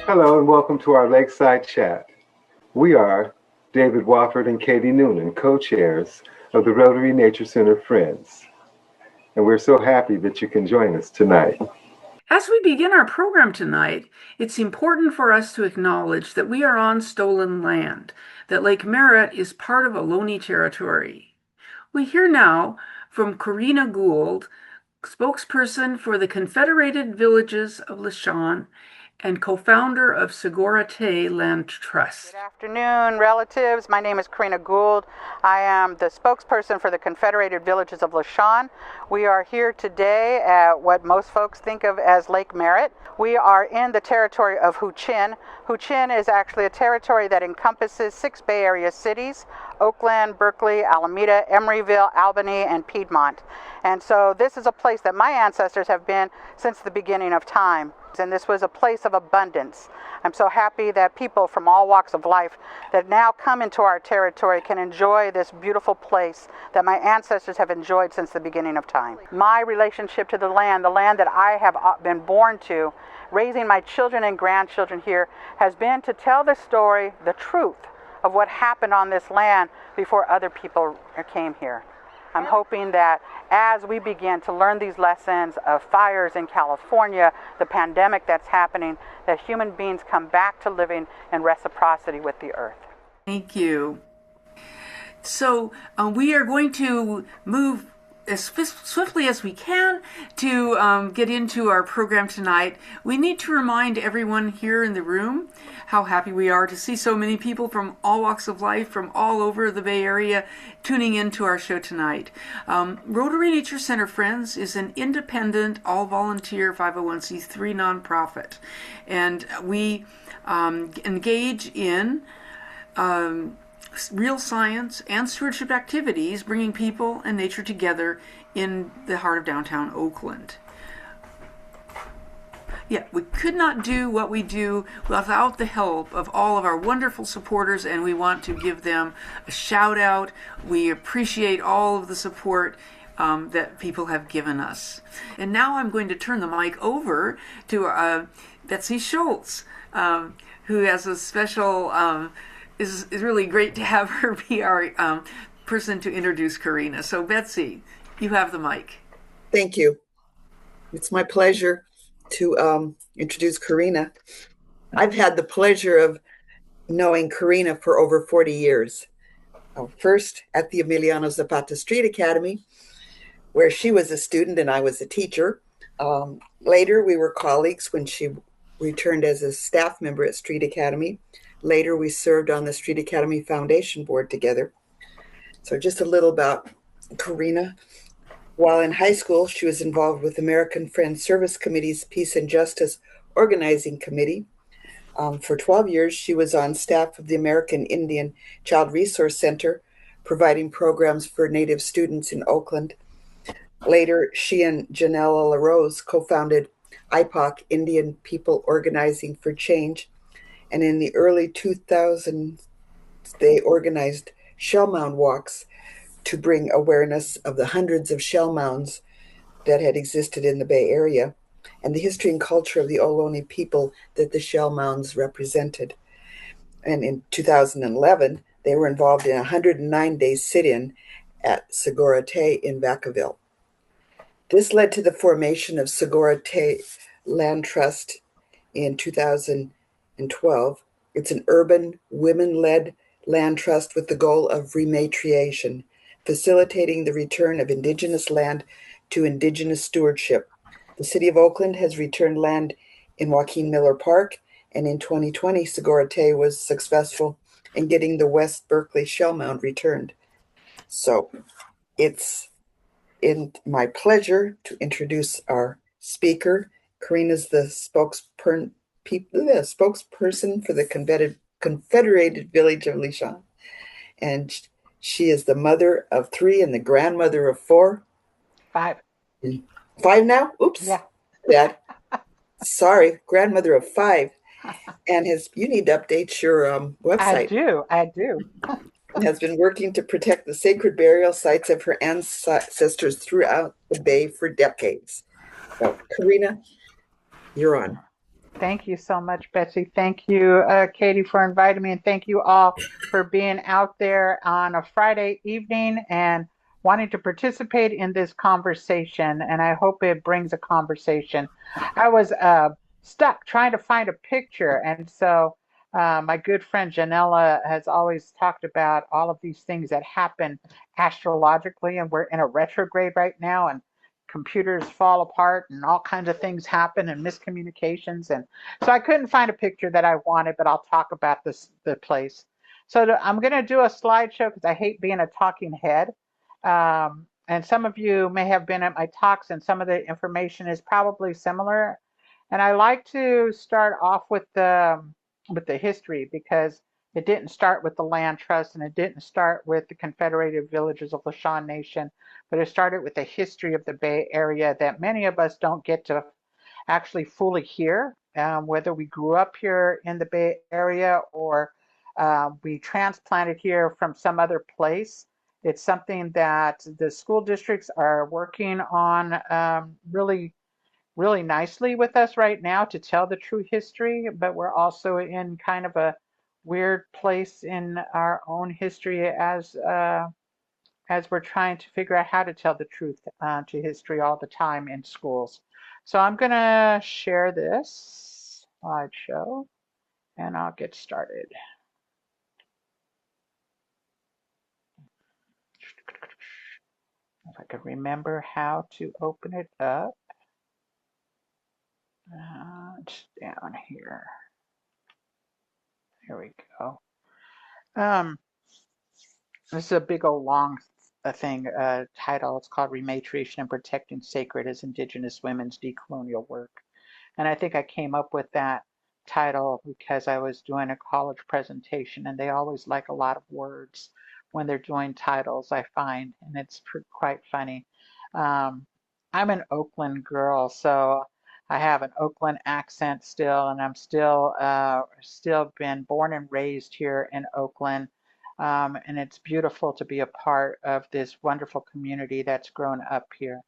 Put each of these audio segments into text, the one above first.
Hello and welcome to our Lakeside chat. We are David Wofford and Katie Noonan, co-chairs of the Rotary Nature Center Friends. And we're so happy that you can join us tonight. As we begin our program tonight, it's important for us to acknowledge that we are on stolen land, that Lake Merritt is part of Ohlone territory. We hear now from Corrina Gould, spokesperson for the Confederated Villages of Lisjan and co-founder of Sogorea Te Land Trust. Good afternoon, relatives. My name is Corrina Gould. I am the spokesperson for the Confederated Villages of Lisjan. We are here today at what most folks think of as Lake Merritt. We are in the territory of Huichin. Huichin is actually a territory that encompasses 6 Bay Area cities: Oakland, Berkeley, Alameda, Emeryville, Albany, and Piedmont. And so this is a place that my ancestors have been since the beginning of time. And this was a place of abundance. I'm so happy that people from all walks of life that now come into our territory can enjoy this beautiful place that my ancestors have enjoyed since the beginning of time. My relationship to the land that I have been born to, raising my children and grandchildren here, has been to tell the story, the truth of what happened on this land before other people came here. I'm hoping that as we begin to learn these lessons of fires in California, the pandemic that's happening, that human beings come back to living in reciprocity with the earth. Thank you. So we are going to move as swiftly as we can to get into our program tonight. We need to remind everyone here in the room how happy we are to see so many people from all walks of life, from all over the Bay Area, tuning into our show tonight. Rotary Nature Center Friends is an independent, all-volunteer 501c3 nonprofit, and we engage in real science and stewardship activities, bringing people and nature together in the heart of downtown Oakland. Yeah, we could not do what we do without the help of all of our wonderful supporters, and we want to give them a shout out. We appreciate all of the support that people have given us. And now I'm going to turn the mic over to Betsy Schultz, who has a special is really great to have her be our person to introduce Corrina. So Betsy, you have the mic. Thank you. It's my pleasure to introduce Corrina. I've had the pleasure of knowing Corrina for over 40 years. First at the Emiliano Zapata Street Academy, where she was a student and I was a teacher. Later, we were colleagues when she returned as a staff member at Street Academy. Later, we served on the Street Academy Foundation Board together. So just a little about Corrina. While in high school, she was involved with American Friends Service Committee's Peace and Justice Organizing Committee. For 12 years, she was on staff of the American Indian Child Resource Center, providing programs for Native students in Oakland. Later, she and Janelle LaRose co-founded IPOC, Indian People Organizing for Change. And in the early 2000s, they organized shell mound walks to bring awareness of the hundreds of shell mounds that had existed in the Bay Area and the history and culture of the Ohlone people that the shell mounds represented. And in 2011, they were involved in a 109-day sit-in at Sogorea Te in Vacaville. This led to the formation of Sogorea Te Land Trust in 2012. It's an urban, women-led land trust with the goal of rematriation, facilitating the return of Indigenous land to Indigenous stewardship. The City of Oakland has returned land in Joaquin Miller Park, and in 2020, Sogorea Te was successful in getting the West Berkeley Shell Mound returned. So it's my pleasure to introduce our speaker. Corrina's the spokesperson for the Confederated Village of Lisjan, and she is the mother of 3 and the grandmother of 4. 5. 5 now? Oops. Yeah. Dad. Sorry, grandmother of 5. And you need to update your website. I do. Has been working to protect the sacred burial sites of her ancestors throughout the Bay for decades. So, Corrina, you're on. Thank you so much, Betsy. Thank you, Katie, for inviting me, and thank you all for being out there on a Friday evening and wanting to participate in this conversation. And I hope it brings a conversation. I was stuck trying to find a picture, and so my good friend Janella has always talked about all of these things that happen astrologically, and we're in a retrograde right now, and computers fall apart and all kinds of things happen and miscommunications, and so I couldn't find a picture that I wanted, but I'll talk about the place. So I'm going to do a slideshow because I hate being a talking head. And some of you may have been at my talks, and some of the information is probably similar. And I like to start off with the history, because it didn't start with the land trust, and it didn't start with the Confederated Villages of Lashawn Nation, but it started with the history of the Bay Area that many of us don't get to actually fully hear, whether we grew up here in the Bay Area or we transplanted here from some other place. It's something that the school districts are working on really nicely with us right now to tell the true history, but we're also in kind of a weird place in our own history as we're trying to figure out how to tell the truth to history all the time in schools. So I'm going to share this slideshow and I'll get started. If I can remember how to open it up. It's down here. Here we go. Um, this is a big old long title. It's called Rematriation and Protecting Sacred as Indigenous Women's Decolonial Work. And I think I came up with that title because I was doing a college presentation, and they always like a lot of words when they're doing titles, I find, and it's quite funny. Um, I'm an Oakland girl, so I have an Oakland accent still, and I'm still been born and raised here in Oakland. And it's beautiful to be a part of this wonderful community that's grown up here.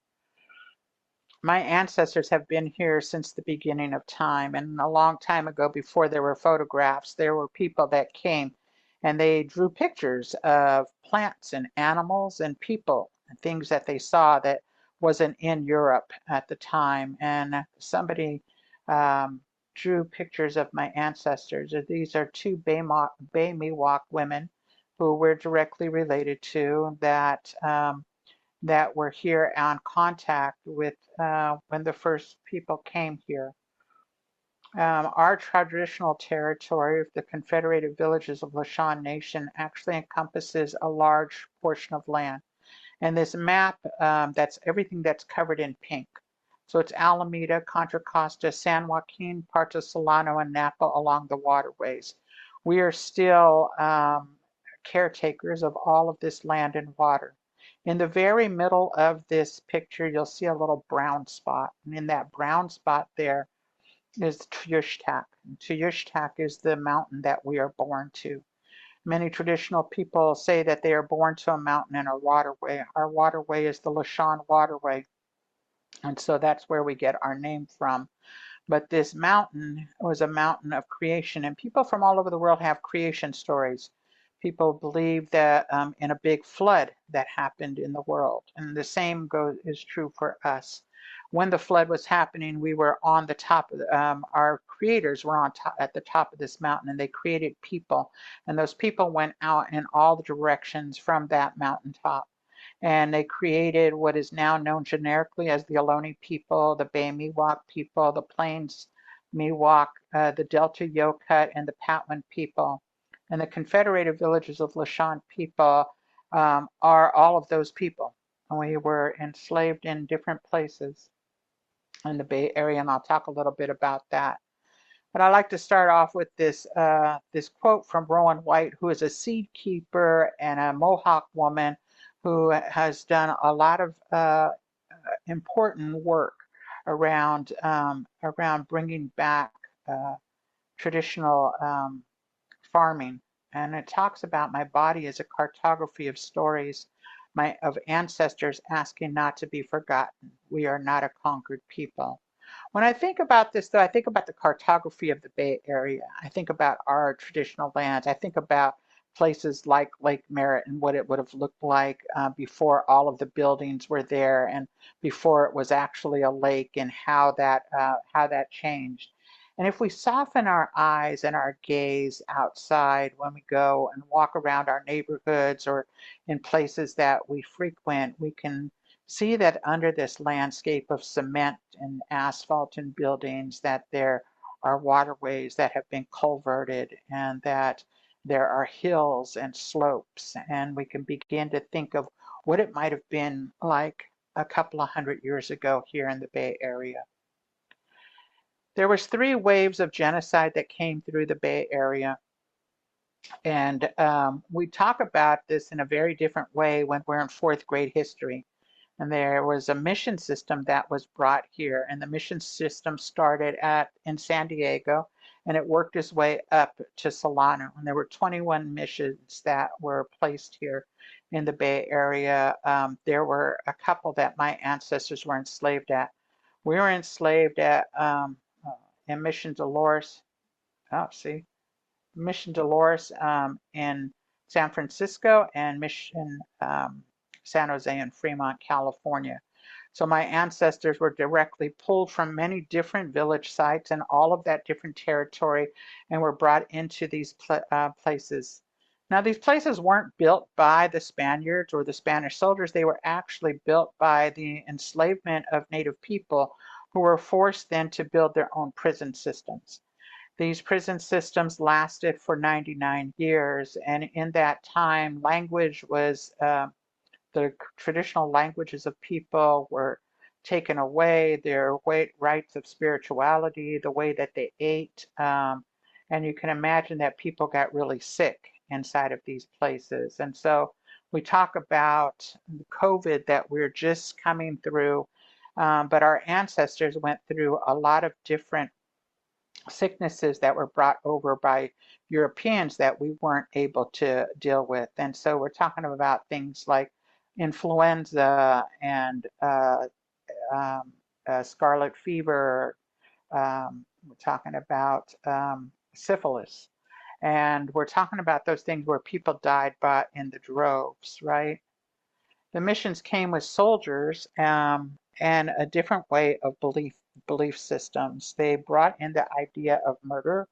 My ancestors have been here since the beginning of time, and a long time ago, before there were photographs, there were people that came and they drew pictures of plants and animals and people and things that they saw that wasn't in Europe at the time. And somebody drew pictures of my ancestors. These are two Bay Miwok women who we're directly related to that were here on contact with when the first people came here. Our traditional territory of the Confederated Villages of Lashawn Nation actually encompasses a large portion of land. And this map, that's everything that's covered in pink. So it's Alameda, Contra Costa, San Joaquin, parts of Solano, and Napa along the waterways. We are still caretakers of all of this land and water. In the very middle of this picture, you'll see a little brown spot. And in that brown spot there is Tuyushtak. Tuyushtak is the mountain that we are born to. Many traditional people say that they are born to a mountain and a waterway. Our waterway is the Lashawn Waterway. And so that's where we get our name from. But this mountain was a mountain of creation, and people from all over the world have creation stories. People believe that in a big flood that happened in the world, and the same is true for us. When the flood was happening, we were on the top of our creators were on top, at the top of this mountain, and they created people, and those people went out in all the directions from that mountaintop, and they created what is now known generically as the Ohlone people, the Bay Miwok people, the Plains Miwok, the Delta Yokut, and the Patwin people. And the Confederated Villages of Lashawn people are all of those people. And we were enslaved in different places in the Bay Area, and I'll talk a little bit about that. But I like to start off with this quote from Rowan White, who is a seed keeper and a Mohawk woman who has done a lot of important work around bringing back traditional farming. And it talks about my body as a cartography of stories of ancestors asking not to be forgotten. We are not a conquered people. When I think about this, though, I think about the cartography of the Bay Area. I think about our traditional lands. I think about places like Lake Merritt and what it would have looked like before all of the buildings were there and before it was actually a lake, and how that changed. And if we soften our eyes and our gaze outside when we go and walk around our neighborhoods or in places that we frequent, we can see that under this landscape of cement and asphalt and buildings, that there are waterways that have been culverted, and that there are hills and slopes, and we can begin to think of what it might have been like a couple of hundred years ago here in the Bay Area. There was 3 waves of genocide that came through the Bay Area, and we talk about this in a very different way when we're in 4th grade history. And there was a mission system that was brought here, and the mission system started in San Diego, and it worked its way up to Solano. And there were 21 missions that were placed here in the Bay Area. There were a couple that my ancestors were enslaved at. We were enslaved at in Mission Dolores. Oh, see, Mission Dolores in San Francisco, and Mission San Jose and Fremont, California. So my ancestors were directly pulled from many different village sites and all of that different territory, and were brought into these places. Now, these places weren't built by the Spaniards or the Spanish soldiers. They were actually built by the enslavement of Native people, who were forced then to build their own prison systems. These prison systems lasted for 99 years, and in that time, language was the traditional languages of people were taken away, their rights of spirituality, the way that they ate. And you can imagine that people got really sick inside of these places. And so we talk about COVID that we're just coming through, but our ancestors went through a lot of different sicknesses that were brought over by Europeans that we weren't able to deal with. And so we're talking about things like influenza and scarlet fever. We're talking about syphilis. And we're talking about those things where people died by in the droves, right? The missions came with soldiers and a different way of belief systems. They brought in the idea of murder,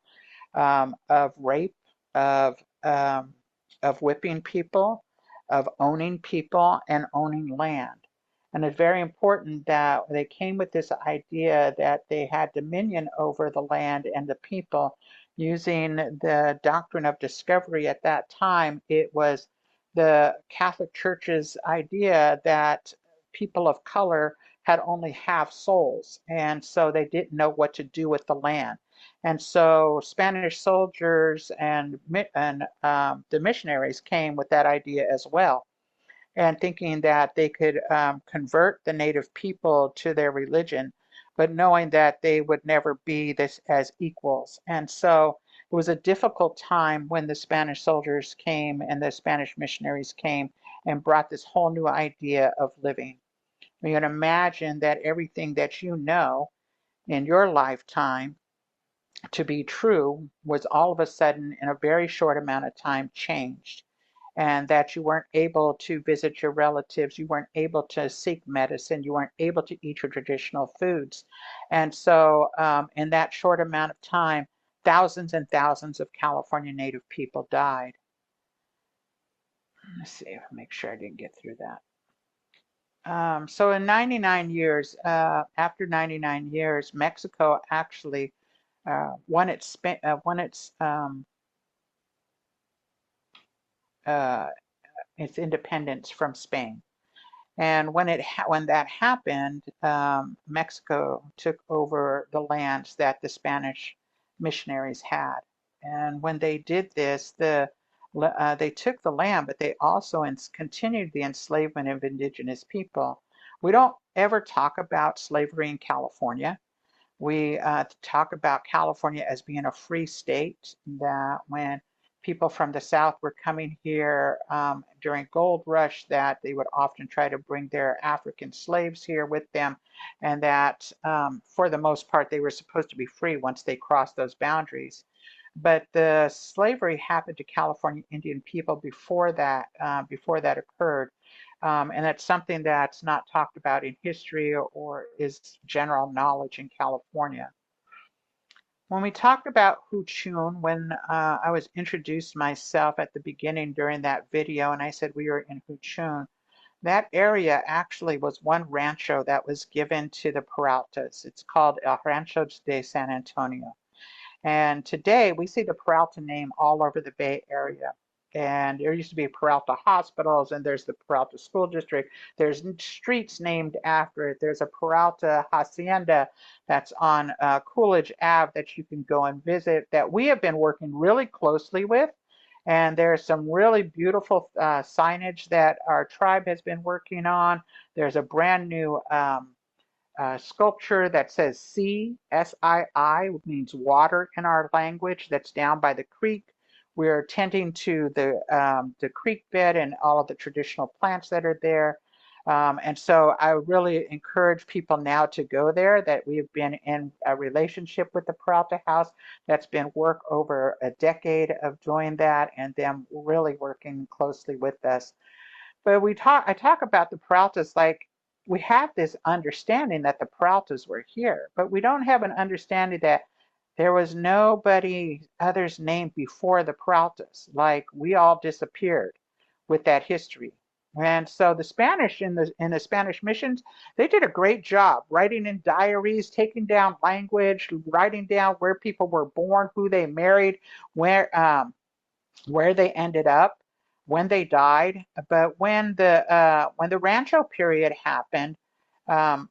of rape, of um, of whipping people, of owning people, and owning land. And it's very important that they came with this idea that they had dominion over the land and the people using the doctrine of discovery. At that time, it was the Catholic Church's idea that people of color had only half souls, and so they didn't know what to do with the land. And so Spanish soldiers and the missionaries came with that idea as well, and thinking that they could convert the native people to their religion, but knowing that they would never be this as equals. And so it was a difficult time when the Spanish soldiers came and the Spanish missionaries came and brought this whole new idea of living. You can imagine that everything that you know in your lifetime to be true was all of a sudden, in a very short amount of time, changed. And that you weren't able to visit your relatives, you weren't able to seek medicine, you weren't able to eat your traditional foods. And so, in that short amount of time, thousands and thousands of California Native people died. Let's see, make sure I didn't get through that. So in 99 years, after 99 years, Mexico actually won uh, its independence from Spain. And when that happened, Mexico took over the lands that the Spanish missionaries had. And when they did this, they took the land, but they also continued the enslavement of indigenous people. We don't ever talk about slavery in California. We talk about California as being a free state, that when people from the South were coming here during gold rush, that they would often try to bring their African slaves here with them, and that for the most part they were supposed to be free once they crossed those boundaries. But the slavery happened to California Indian people before that occurred. And that's something that's not talked about in history or is general knowledge in California. When we talked about Huchun, when I was introduced myself at the beginning during that video, and I said we were in Huchun, that area actually was one rancho that was given to the Peraltas. It's called El Rancho de San Antonio. And today we see the Peralta name all over the Bay Area. And there used to be Peralta hospitals, and there's the Peralta School District. There's streets named after it. There's a Peralta Hacienda that's on Coolidge Ave that you can go and visit, that we have been working really closely with. And there's some really beautiful signage that our tribe has been working on. There's a brand new sculpture that says Sea, S-I-I, means water in our language, that's down by the creek. We're tending to the creek bed and all of the traditional plants that are there. And so I really encourage people now to go there, that we've been in a relationship with the Peralta House. That's been work over a decade of doing that, and them really working closely with us. But I talk about the Peraltas like we have this understanding that the Peraltas were here, but we don't have an understanding that there was nobody others named before the Peraltas. Like, we all disappeared with that history. And so the Spanish in the Spanish missions, they did a great job writing in diaries, taking down language, writing down where people were born, who they married, where they ended up, when they died. But when the Rancho period happened, um,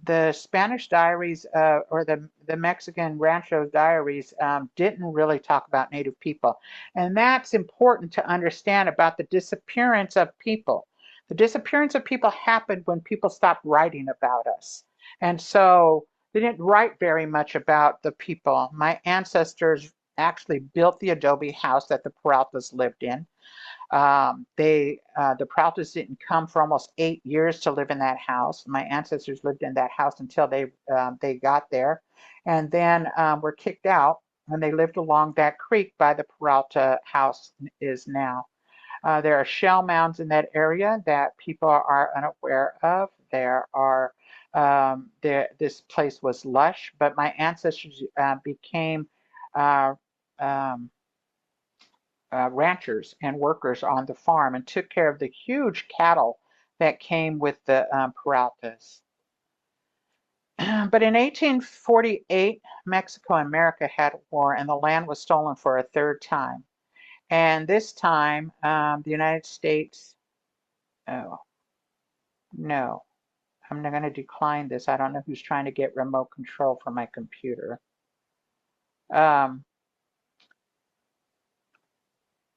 the Spanish diaries or the Mexican Rancho diaries didn't really talk about Native people. And that's important to understand about the disappearance of people. The disappearance of people happened when people stopped writing about us. And so they didn't write very much about the people. My ancestors actually built the adobe house that the Peraltas lived in. The Peraltas didn't come for almost 8 years to live in that house. My ancestors lived in that house until they got there, and then were kicked out, and they lived along that creek by the Peralta house is now. There are shell mounds in that area that people are unaware of. This place was lush, but my ancestors became uh, um, ranchers and workers on the farm and took care of the huge cattle that came with the Peraltas. But in 1848, Mexico and America had a war, and the land was stolen for a third time. And this time, the United States, oh, no, I'm not going to decline this. I don't know who's trying to get remote control for my computer.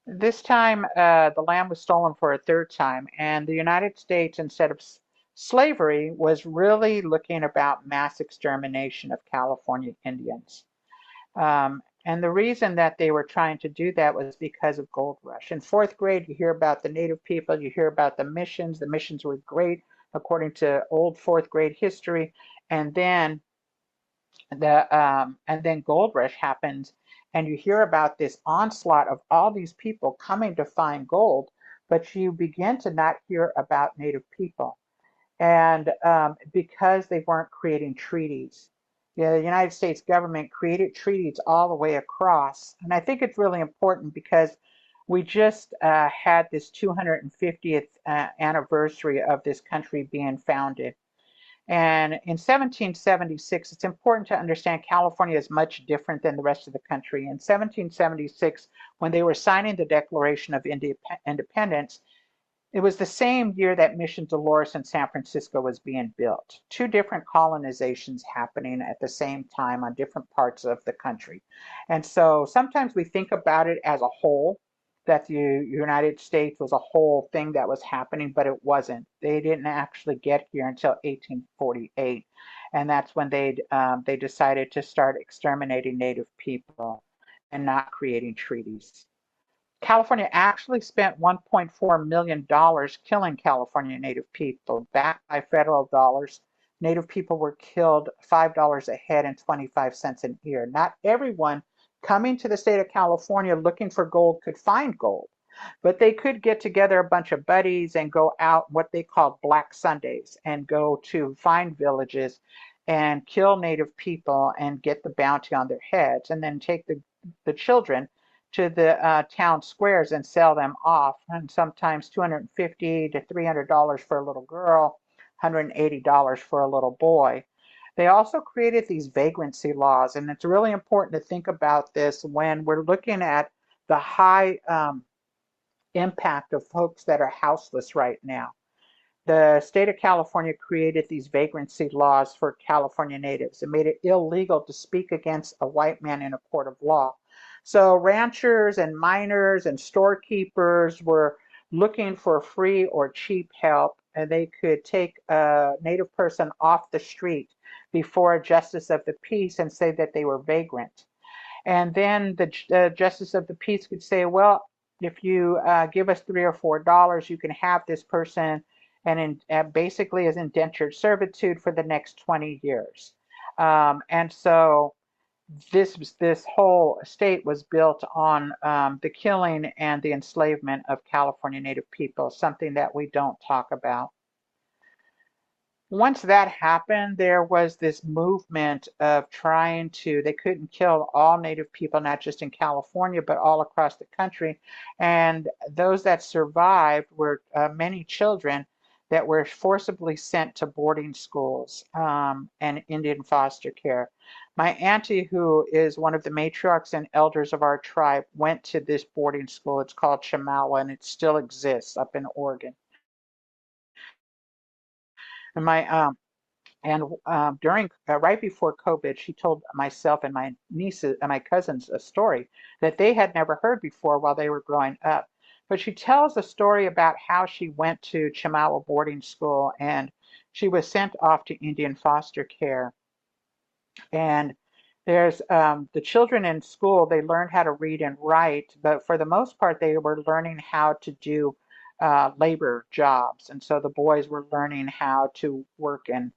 This time, the land was stolen for a third time, and the United States, instead of slavery, was really looking about mass extermination of California Indians. And the reason that they were trying to do that was because of gold rush. In fourth grade, you hear about the Native people, you hear about the missions. The missions were great according to old fourth grade history, and then gold rush happens, and you hear about this onslaught of all these people coming to find gold, but you begin to not hear about Native people. And because they weren't creating treaties, the United States government created treaties all the way across. And I think it's really important because we just had this 250th anniversary of this country being founded. And in 1776, it's important to understand California is much different than the rest of the country. In 1776, when they were signing the Declaration of Independence, it was the same year that Mission Dolores in San Francisco was being built. Two different colonizations happening at the same time on different parts of the country. And so sometimes we think about it as a whole, that the United States was a whole thing that was happening, but it wasn't. They didn't actually get here until 1848. And that's when they decided to start exterminating Native people and not creating treaties. California actually spent $1.4 million killing California Native people, backed by federal dollars. Native people were killed $5 a head and 25 cents an ear. Not everyone coming to the state of California looking for gold could find gold, but they could get together a bunch of buddies and go out what they called Black Sundays and go to find villages and kill Native people and get the bounty on their heads, and then take the children to the town squares and sell them off, and sometimes $250 to $300 for a little girl, $180 for a little boy. They also created these vagrancy laws, and it's really important to think about this when we're looking at the high impact of folks that are houseless right now. The state of California created these vagrancy laws for California natives. It made it illegal to speak against a white man in a court of law. So ranchers and miners and storekeepers were looking for free or cheap help, and they could take a native person off the street before a justice of the peace and say that they were vagrant. And then the justice of the peace could say, well, if you give us $3 or $4, you can have this person and basically as indentured servitude for the next 20 years. And so this whole state was built on the killing and the enslavement of California Native people, something that we don't talk about. Once that happened, there was this movement of trying to, they couldn't kill all Native people, not just in California, but all across the country. And those that survived were many children that were forcibly sent to boarding schools and Indian foster care. My auntie, who is one of the matriarchs and elders of our tribe, went to this boarding school. It's called Chemawa, and it still exists up in Oregon. And my and during right before COVID, she told myself and my nieces and my cousins a story that they had never heard before while they were growing up. But she tells a story about how she went to Chemawa boarding school and she was sent off to Indian foster care. And there's the children in school, they learned how to read and write, but for the most part, they were learning how to do labor jobs. And so the boys were learning how to work in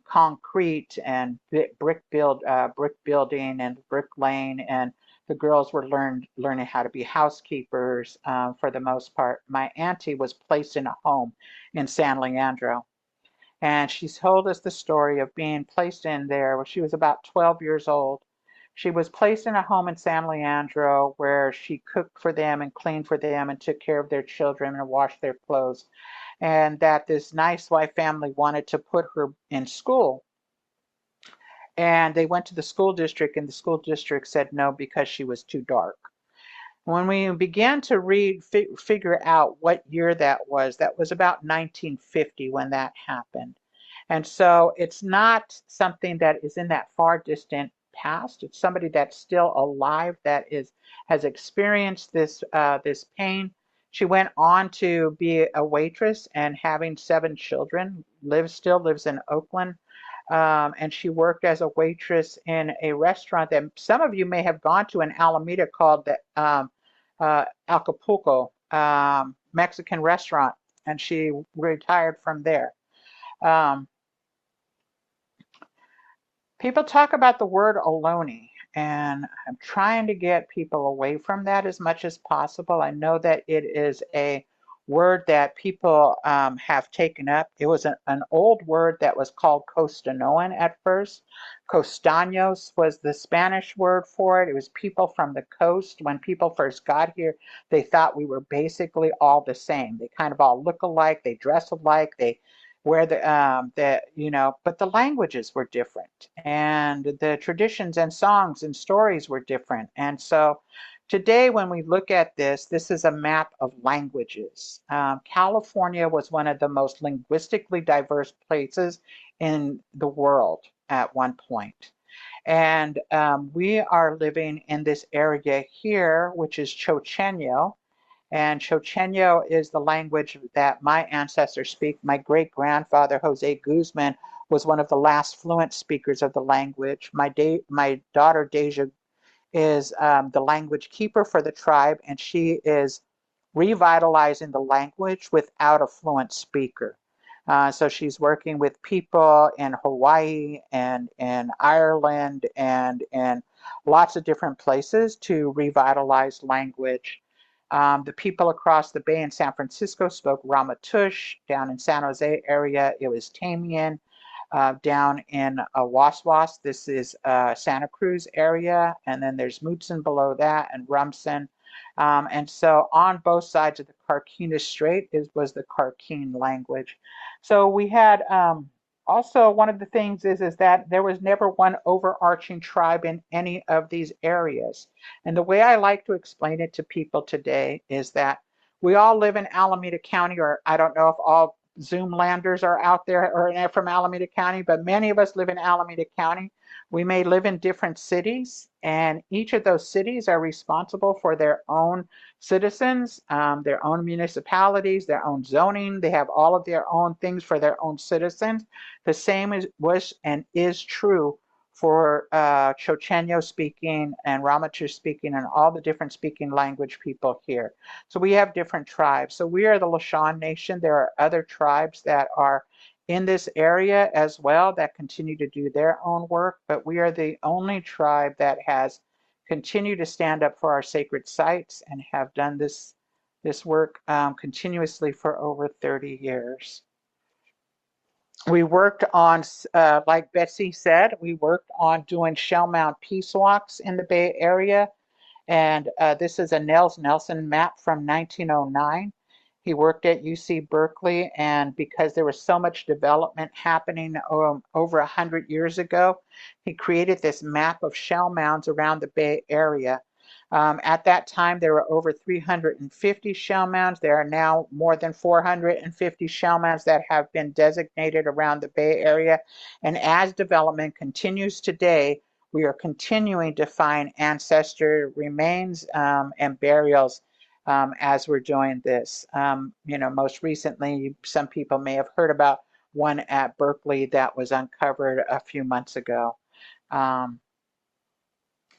concrete and brick building and bricklaying, and the girls were learning how to be housekeepers for the most part. My auntie was placed in a home in San Leandro. And she's told us the story of being placed in there when she was about 12 years old. She was placed in a home in San Leandro where she cooked for them and cleaned for them and took care of their children and washed their clothes. And that this nice white family wanted to put her in school. And they went to the school district, and the school district said no because she was too dark. When we began to figure out what year that was about 1950 when that happened. And so it's not something that is in that far distant past. It's somebody that's still alive that has experienced this pain. She went on to be a waitress and having 7 children, still lives in Oakland. And she worked as a waitress in a restaurant that some of you may have gone to in Alameda called the Acapulco Mexican restaurant, and she retired from there. People talk about the word Ohlone, and I'm trying to get people away from that as much as possible. I know that it is a word that people have taken up. It was an old word that was called Costanoan at first. Costaños was the Spanish word for it. It was people from the coast. When people first got here, they thought we were basically all the same. They kind of all look alike. They dress alike. They wear but the languages were different, and the traditions and songs and stories were different. And so today, when we look at this is a map of languages. California was one of the most linguistically diverse places in the world at one point. And we are living in this area here, which is Chochenyo. And Chochenyo is the language that my ancestors speak. My great-grandfather, Jose Guzman, was one of the last fluent speakers of the language. My daughter, Deja, is the language keeper for the tribe, and she is revitalizing the language without a fluent speaker. So she's working with people in Hawaii and in Ireland and in lots of different places to revitalize language. The people across the bay in San Francisco spoke Ramaytush. Down in San Jose area, it was Tamian. Down in Waswas, this is Santa Cruz area, and then there's Mutsun below that, and Rumson. And so on both sides of the Carquinez Strait was the Carquin language. So we had also one of the things is that there was never one overarching tribe in any of these areas. And the way I like to explain it to people today is that we all live in Alameda County, or I don't know if all Zoomlanders are out there or from Alameda County, but many of us live in Alameda County. We may live in different cities, and each of those cities are responsible for their own citizens, their own municipalities, their own zoning. They have all of their own things for their own citizens. The same was and is true for Chochenyo speaking and Ramaytush speaking and all the different speaking language people here. So we have different tribes. So we are the Lashawn Nation. There are other tribes that are in this area as well that continue to do their own work, but we are the only tribe that has continued to stand up for our sacred sites and have done this work continuously for over 30 years. We worked on, like Betsy said, we worked on doing shell mound peace walks in the Bay Area. And this is a Nels Nelson map from 1909. He worked at UC Berkeley, and because there was so much development happening over 100 years ago, he created this map of shell mounds around the Bay Area. At that time, there were over 350 shell mounds. There are now more than 450 shell mounds that have been designated around the Bay Area. And as development continues today, we are continuing to find ancestor remains and burials as we're doing this. Most recently, some people may have heard about one at Berkeley that was uncovered a few months ago.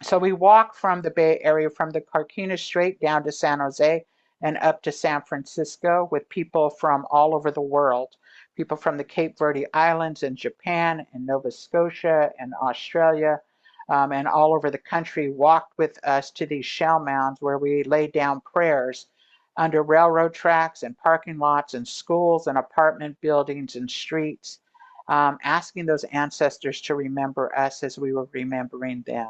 So we walk from the Bay Area, from the Carquinez Strait down to San Jose and up to San Francisco with people from all over the world. People from the Cape Verde Islands and Japan and Nova Scotia and Australia and all over the country walked with us to these shell mounds where we laid down prayers under railroad tracks and parking lots and schools and apartment buildings and streets, asking those ancestors to remember us as we were remembering them.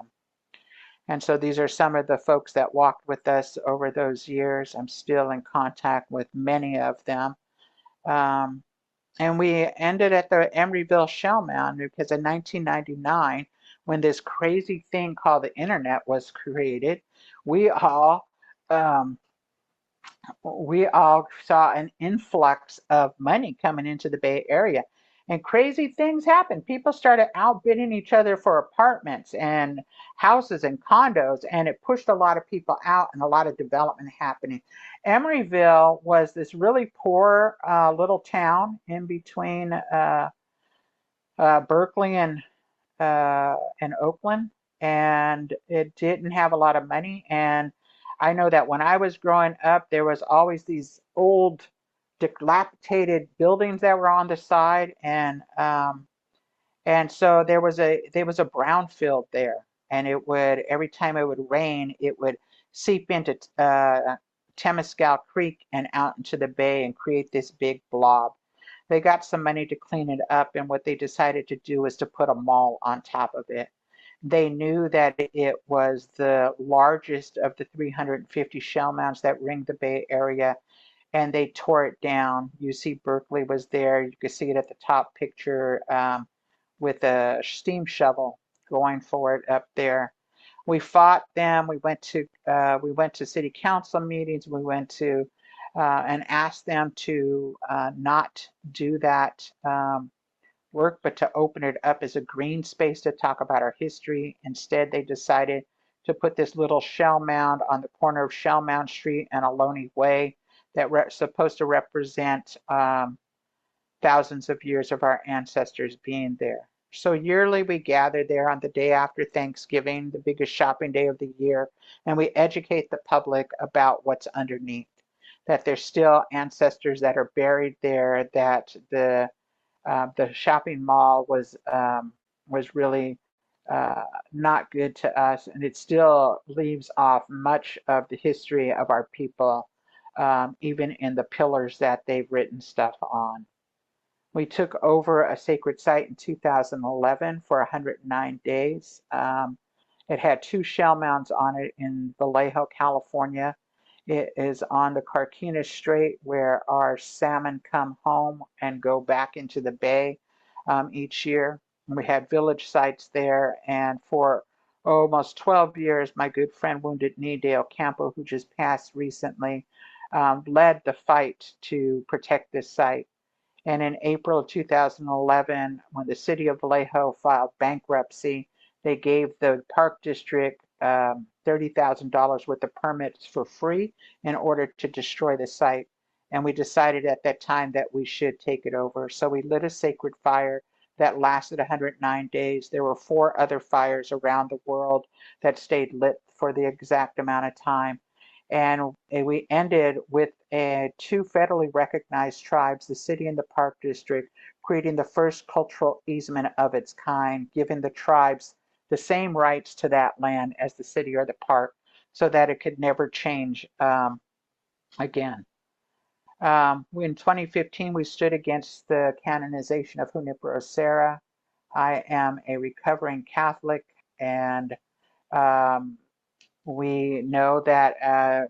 And so these are some of the folks that walked with us over those years. I'm still in contact with many of them. And we ended at the Emeryville Shell Mound because in 1999, when this crazy thing called the internet was created, we all saw an influx of money coming into the Bay Area. And crazy things happened. People started outbidding each other for apartments and houses and condos, and it pushed a lot of people out and a lot of development happening. Emeryville was this really poor little town in between Berkeley and Oakland, and it didn't have a lot of money. And I know that when I was growing up, there was always these old dilapidated buildings that were on the side, and so there was a brownfield there, and it would, every time it would rain, it would seep into Temescal Creek and out into the bay and create this big blob. They got some money to clean it up, and what they decided to do was to put a mall on top of it. They knew that it was the largest of the 350 shell mounds that ring the Bay Area, and they tore it down. UC Berkeley was there. You can see it at the top picture with a steam shovel going for it up there. We fought them. We went to city council meetings. We went to and asked them to not do that work, but to open it up as a green space to talk about our history. Instead, they decided to put this little shell mound on the corner of Shell Mound Street and Ohlone Way that supposed to represent thousands of years of our ancestors being there. So yearly we gather there on the day after Thanksgiving, the biggest shopping day of the year, and we educate the public about what's underneath. That there's still ancestors that are buried there. That the shopping mall was really not good to us, and it still leaves off much of the history of our people, even in the pillars that they've written stuff on. We took over a sacred site in 2011 for 109 days. It had two shell mounds on it in Vallejo, California. It is on the Carquinez Strait where our salmon come home and go back into the bay each year. We had village sites there, and for almost 12 years, my good friend Wounded Knee Dale Campo, who just passed recently, led the fight to protect this site. And in April of 2011, when the city of Vallejo filed bankruptcy, they gave the park district $30,000 worth of permits for free in order to destroy the site. And we decided at that time that we should take it over. So we lit a sacred fire that lasted 109 days. There were 4 other fires around the world that stayed lit for the exact amount of time. And we ended with 2 federally recognized tribes, the city and the park district, creating the first cultural easement of its kind, giving the tribes the same rights to that land as the city or the park so that it could never change again. In 2015, we stood against the canonization of Junipero Serra. I am a recovering Catholic, and um, we know that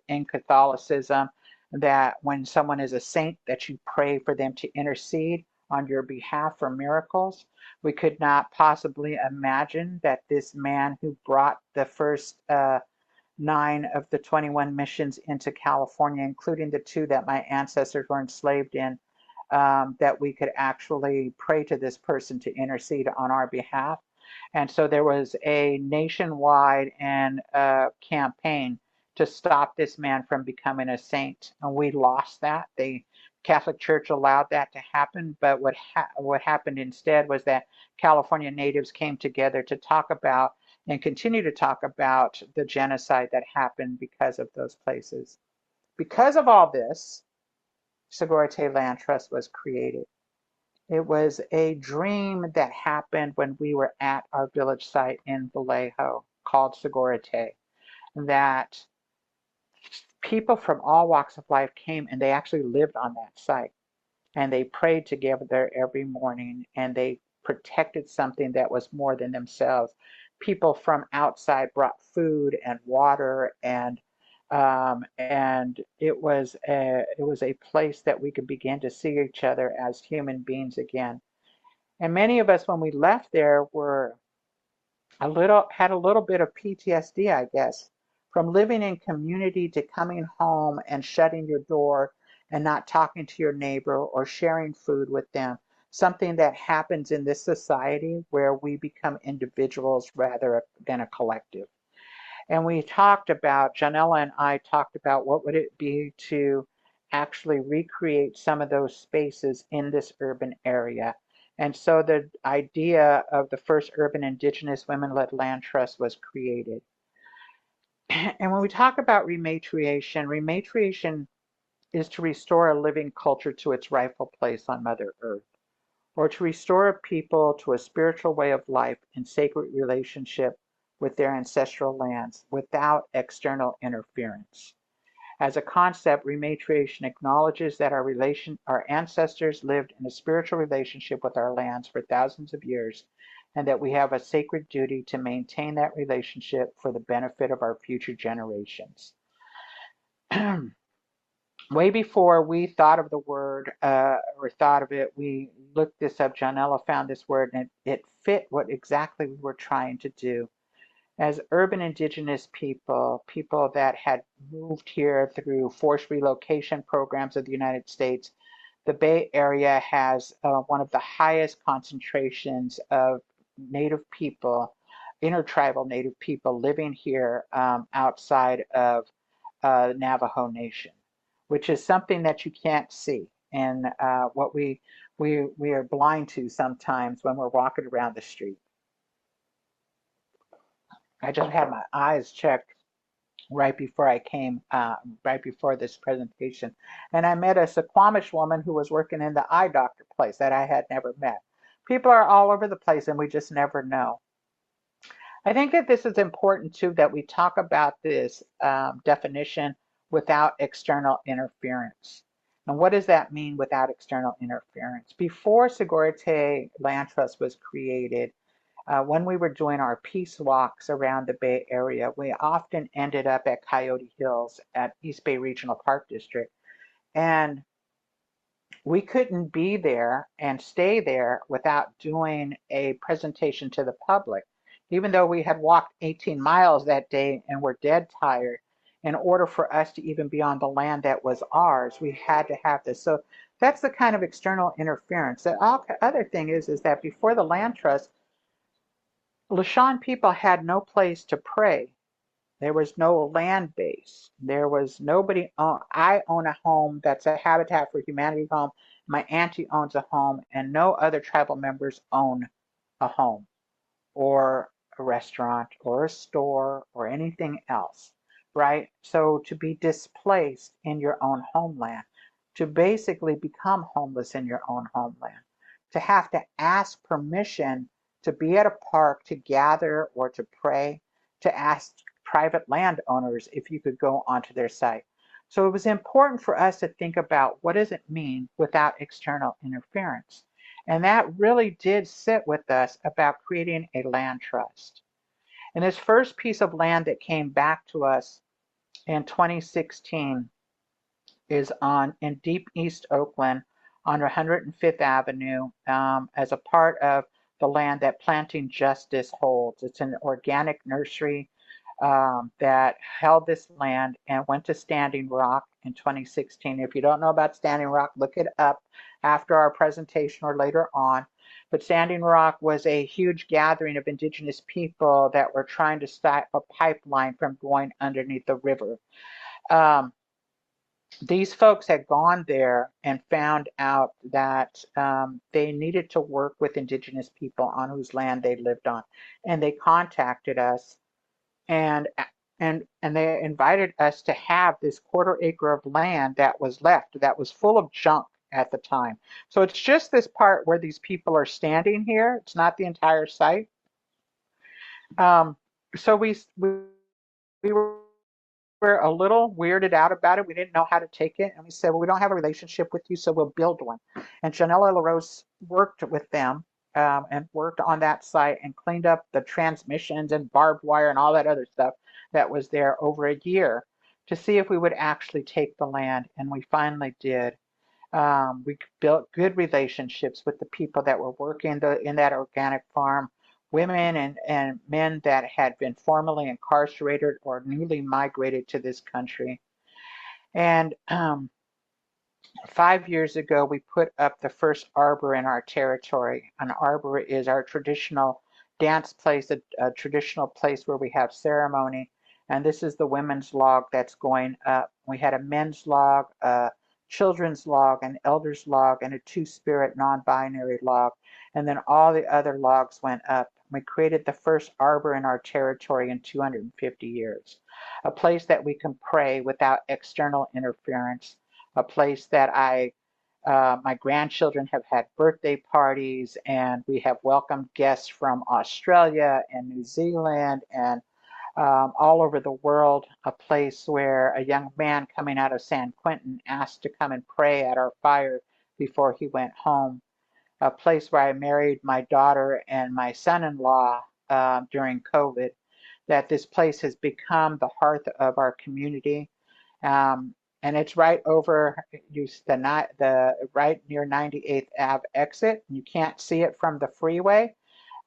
in Catholicism, that when someone is a saint, that you pray for them to intercede on your behalf for miracles. We could not possibly imagine that this man who brought the first 9 of the 21 missions into California, including the 2 that my ancestors were enslaved in, that we could actually pray to this person to intercede on our behalf. And so there was a nationwide campaign to stop this man from becoming a saint, and we lost that. The Catholic Church allowed that to happen, but what happened instead was that California natives came together to talk about and continue to talk about the genocide that happened because of those places. Because of all this, Sogorea Te Land Trust was created. It was a dream that happened when we were at our village site in Vallejo called Sogorea Te, that people from all walks of life came and they actually lived on that site. And they prayed together every morning, and they protected something that was more than themselves. People from outside brought food and water, and it was a place that we could begin to see each other as human beings again. And many of us, when we left there, were had a little bit of PTSD, I guess, from living in community to coming home and shutting your door and not talking to your neighbor or sharing food with them. Something that happens in this society where we become individuals rather than a collective. And Janella and I talked about what would it be to actually recreate some of those spaces in this urban area. And so the idea of the first urban Indigenous women-led land trust was created. And when we talk about rematriation is to restore a living culture to its rightful place on Mother Earth, or to restore a people to a spiritual way of life in sacred relationship with their ancestral lands without external interference. As a concept, rematriation acknowledges that our ancestors lived in a spiritual relationship with our lands for thousands of years, and that we have a sacred duty to maintain that relationship for the benefit of our future generations. Way before we thought of the word or thought of it, we looked this up. Janella found this word, and it fit what exactly we were trying to do. As urban Indigenous people, people that had moved here through forced relocation programs of the United States, the Bay Area has one of the highest concentrations of Native people, intertribal Native people living here outside of Navajo Nation, which is something that you can't see. And what we are blind to sometimes when we're walking around the street. I just had my eyes checked right before I came, right before this presentation, and I met a Suquamish woman who was working in the eye doctor place that I had never met. People are all over the place, and we just never know. I think that this is important too, that we talk about this definition without external interference. And what does that mean without external interference? Before Sogorea Te Land Trust was created, when we were doing our peace walks around the Bay Area, we often ended up at Coyote Hills at East Bay Regional Park District. And we couldn't be there and stay there without doing a presentation to the public. Even though we had walked 18 miles that day and were dead tired, in order for us to even be on the land that was ours, we had to have this. So that's the kind of external interference. The other thing is that before the land trust, Lishan people had no place to pray. There was no land base. There was nobody. I own a home that's a Habitat for Humanity home. My auntie owns a home, and no other tribal members own a home or a restaurant or a store or anything else, right? So to be displaced in your own homeland, to basically become homeless in your own homeland, to have to ask permission to be at a park to gather or to pray, to ask private landowners if you could go onto their site. So it was important for us to think about what does it mean without external interference. And that really did sit with us about creating a land trust. And this first piece of land that came back to us in 2016 is in deep East Oakland on 105th Avenue as a part of the land that Planting Justice holds. It's an organic nursery that held this land and went to Standing Rock in 2016. If you don't know about Standing Rock, look it up after our presentation or later on. But Standing Rock was a huge gathering of indigenous people that were trying to stop a pipeline from going underneath the river. These folks had gone there and found out that they needed to work with indigenous people on whose land they lived on. And they contacted us and they invited us to have this quarter acre of land that was left that was full of junk at the time. So it's just this part where these people are standing here. It's not the entire site. So we were a little weirded out about it. We didn't know how to take it. And we said, well, we don't have a relationship with you, so we'll build one. And Janella LaRose worked with them and worked on that site and cleaned up the transmissions and barbed wire and all that other stuff that was there over a year to see if we would actually take the land. And we finally did. We built good relationships with the people that were working in that organic farm, women and men that had been formerly incarcerated or newly migrated to this country. And 5 years ago, we put up the first arbor in our territory. An arbor is our traditional dance place, a traditional place where we have ceremony. And this is the women's log that's going up. We had a men's log, a children's log, an elder's log, and a two-spirit non-binary log. And then all the other logs went up. We created the first arbor in our territory in 250 years, a place that we can pray without external interference, a place that my grandchildren have had birthday parties, and we have welcomed guests from Australia and New Zealand and all over the world, a place where a young man coming out of San Quentin asked to come and pray at our fire before he went home, a place where I married my daughter and my son-in-law during COVID, that this place has become the hearth of our community. And it's right over right near 98th Ave exit. You can't see it from the freeway.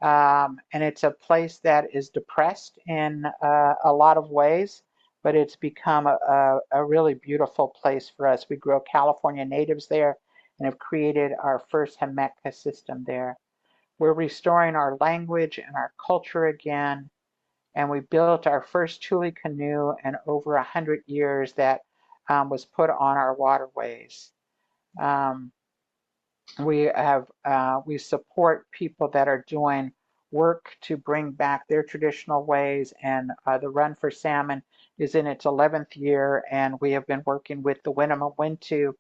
And it's a place that is depressed in a lot of ways, but it's become a really beautiful place for us. We grow California natives there and have created our first Hemeka system there. We're restoring our language and our culture again, and we built our first Thule canoe in over 100 years that was put on our waterways. We support people that are doing work to bring back their traditional ways, and the Run for Salmon is in its 11th year, and we have been working with the Winnemem-Wintu,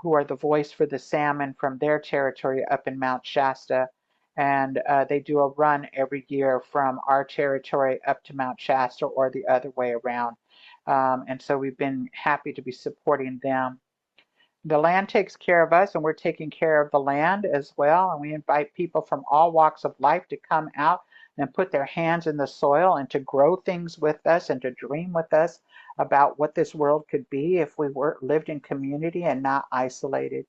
who are the voice for the salmon from their territory up in Mount Shasta, and they do a run every year from our territory up to Mount Shasta or the other way around. And so we've been happy to be supporting them. The land takes care of us, and we're taking care of the land as well. And we invite people from all walks of life to come out and put their hands in the soil and to grow things with us and to dream with us about what this world could be if we lived in community and not isolated.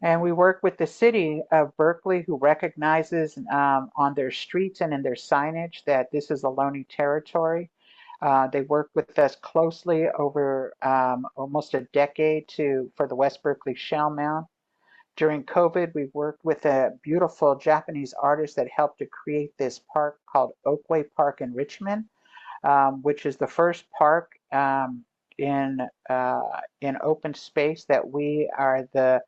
And we work with the city of Berkeley, who recognizes on their streets and in their signage that this is Ohlone territory. They work with us closely over almost a decade for the West Berkeley Shell Mound. During COVID, we worked with a beautiful Japanese artist that helped to create this park called Oakway Park in Richmond, which is the first park in open space that we are the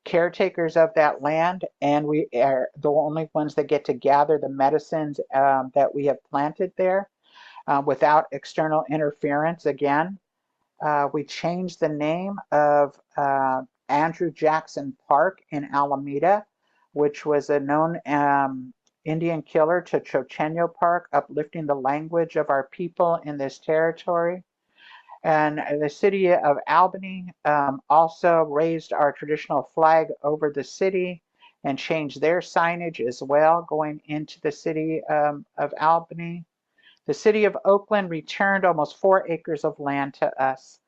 caretakers of that land, and we are the only ones that get to gather the medicines that we have planted there without external interference again. We changed the name of Andrew Jackson Park in Alameda, which was a known Indian killer, to Chochenyo Park, uplifting the language of our people in this territory. And the city of Albany also raised our traditional flag over the city and changed their signage as well, going into the city of Albany. The city of Oakland returned almost 4 acres of land to us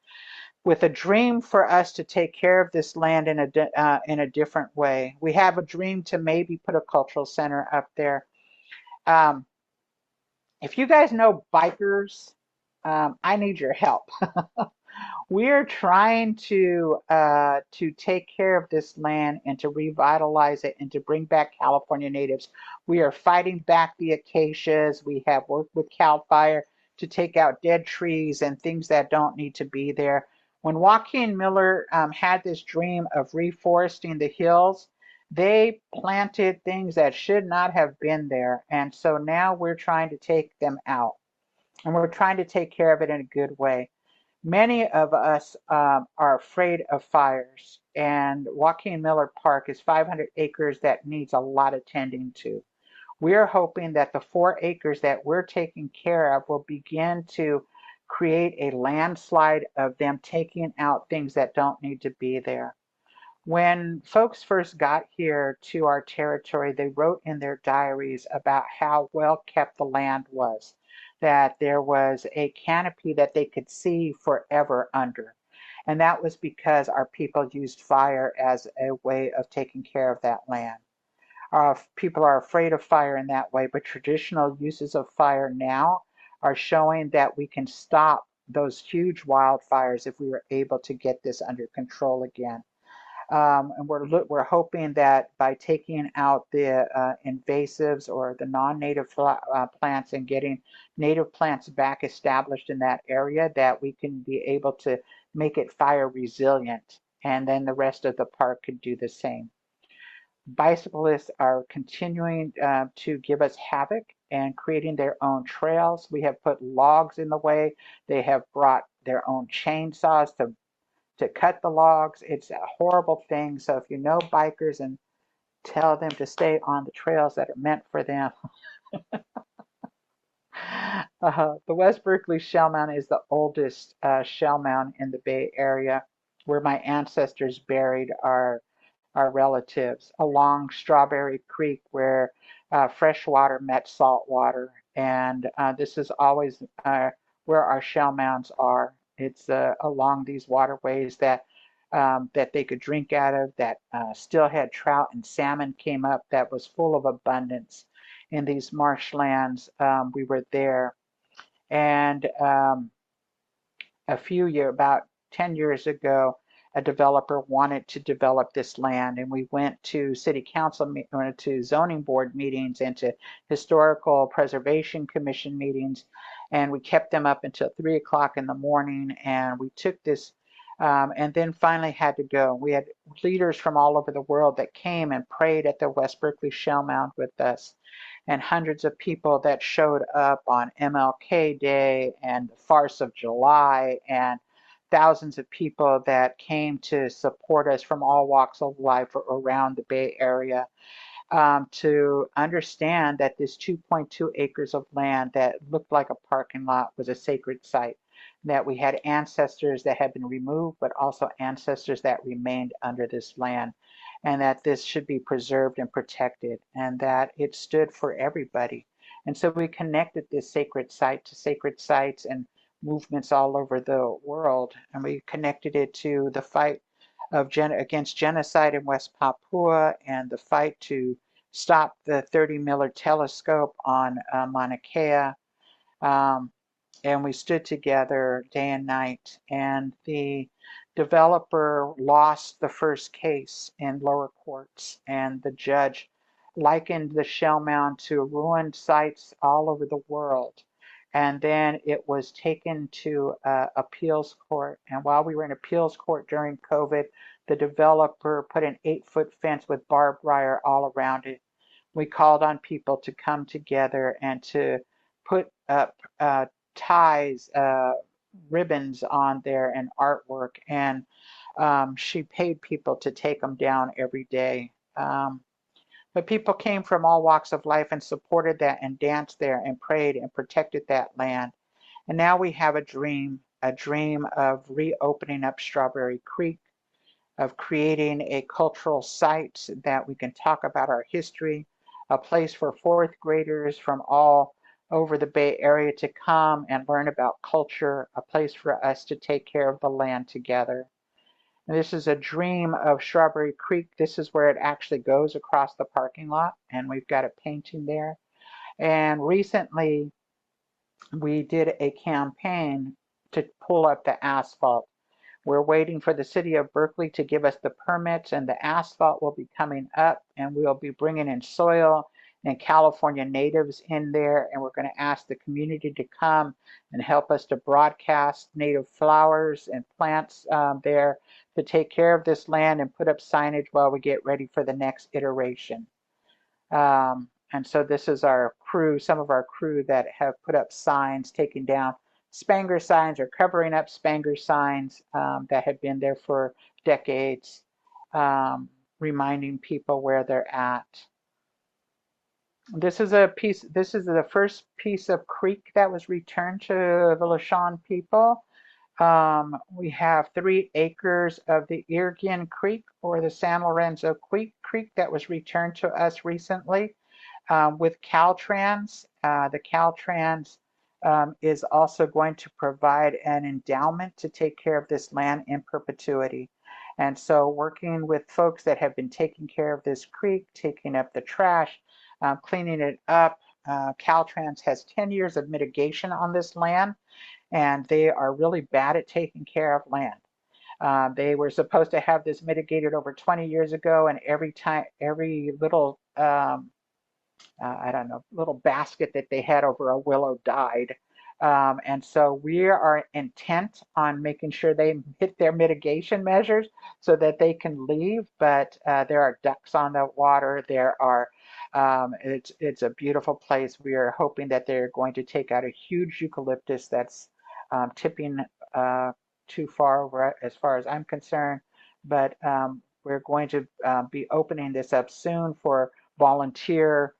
with a dream for us to take care of this land in a different way. We have a dream to maybe put a cultural center up there. Um, if you guys know bikers, I need your help. We are trying to take care of this land and to revitalize it and to bring back California natives. We are fighting back the acacias. We have worked with CAL FIRE to take out dead trees and things that don't need to be there. When Joaquin Miller had this dream of reforesting the hills, they planted things that should not have been there. And so now we're trying to take them out. And we're trying to take care of it in a good way. Many of us are afraid of fires, and Joaquin Miller Park is 500 acres that needs a lot of tending to. We're hoping that the 4 acres that we're taking care of will begin to create a landslide of them taking out things that don't need to be there. When folks first got here to our territory, they wrote in their diaries about how well kept the land was, that there was a canopy that they could see forever under. And that was because our people used fire as a way of taking care of that land. People are afraid of fire in that way, but traditional uses of fire now are showing that we can stop those huge wildfires if we were able to get this under control again. And we're hoping that by taking out the invasives or the non-native plants and getting native plants back established in that area, that we can be able to make it fire resilient, and then the rest of the park could do the same. Bicyclists are continuing to give us havoc and creating their own trails. We have put logs in the way. They have brought their own chainsaws to cut the logs. It's a horrible thing. So if you know bikers, and tell them to stay on the trails that are meant for them. The West Berkeley Shell Mound is the oldest shell mound in the Bay Area, where my ancestors buried our relatives, along Strawberry Creek, where fresh water met salt water. And this is always where our shell mounds are. It's along these waterways that they could drink out of, that still had trout and salmon came up, that was full of abundance in these marshlands. We were there. And about 10 years ago, a developer wanted to develop this land, and we went to city council, to zoning board meetings, and to historical preservation commission meetings, and we kept them up until 3 o'clock in the morning, and we took this and then finally had to go. We had leaders from all over the world that came and prayed at the West Berkeley Shell Mound with us, and hundreds of people that showed up on MLK Day and the Farce of July, and thousands of people that came to support us from all walks of life around the Bay Area, to understand that this 2.2 acres of land that looked like a parking lot was a sacred site, that we had ancestors that had been removed, but also ancestors that remained under this land, and that this should be preserved and protected, and that it stood for everybody. And so we connected this sacred site to sacred sites and movements all over the world, and we connected it to the fight against genocide in West Papua, and the fight to stop the 30 Miller telescope on Mauna Kea. Um, and we stood together day and night. And the developer lost the first case in lower courts, and the judge likened the shell mound to ruined sites all over the world. And then it was taken to appeals court. And while we were in appeals court during COVID, the developer put an 8-foot fence with barbed wire all around it. We called on people to come together and to put up ties, ribbons on there, and artwork. And she paid people to take them down every day. But people came from all walks of life and supported that and danced there and prayed and protected that land. And now we have a dream of reopening up Strawberry Creek, of creating a cultural site that we can talk about our history, a place for fourth graders from all over the Bay Area to come and learn about culture, a place for us to take care of the land together. And this is a dream of Strawberry Creek. This is where it actually goes across the parking lot, and we've got a painting there. And recently, we did a campaign to pull up the asphalt. We're waiting for the city of Berkeley to give us the permits, and the asphalt will be coming up, and we'll be bringing in soil and California natives in there, and we're going to ask the community to come and help us to broadcast native flowers and plants there to take care of this land and put up signage while we get ready for the next iteration. And so this is our crew, some of our crew that have put up signs, taking down Spanger signs or covering up Spanger signs that have been there for decades, reminding people where they're at. This is the first piece of creek that was returned to the Lishan people. We have 3 acres of the Irgin Creek, or the San Lorenzo Creek that was returned to us recently with Caltrans. The Caltrans is also going to provide an endowment to take care of this land in perpetuity. And so working with folks that have been taking care of this creek, taking up the trash, cleaning it up, Caltrans has 10 years of mitigation on this land, and they are really bad at taking care of land. They were supposed to have this mitigated over 20 years ago, and every little I don't know, little basket that they had over a willow died. And so we are intent on making sure they hit their mitigation measures so that they can leave. But there are ducks on the water. It's a beautiful place. We are hoping that they're going to take out a huge eucalyptus that's tipping too far over as far as I'm concerned. But we're going to be opening this up soon for volunteer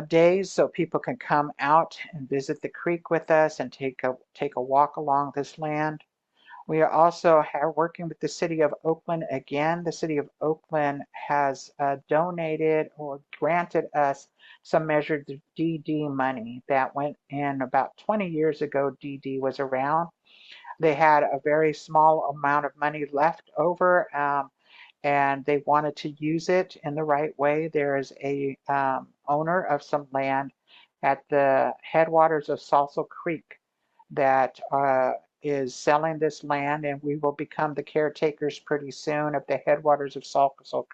days, so people can come out and visit the creek with us and take a walk along this land. We are also working with the city of Oakland again. The city of Oakland has donated or granted us some measured DD money that went in about 20 years ago. DD was around. They had a very small amount of money left over, and they wanted to use it in the right way. There is a owner of some land at the headwaters of Salsa Creek that is selling this land, and we will become the caretakers pretty soon of the headwaters of Salsa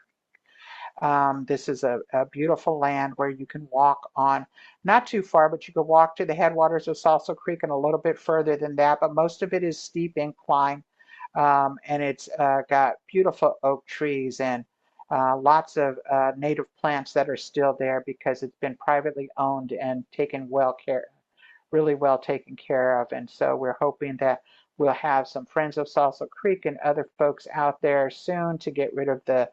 Creek. This is a beautiful land where you can walk on, not too far, but you can walk to the headwaters of Salsa Creek and a little bit further than that, but most of it is steep incline. and it's got beautiful oak trees and lots of native plants that are still there because it's been privately owned and really well taken care of. And so we're hoping that we'll have some friends of Salsa Creek and other folks out there soon to get rid of the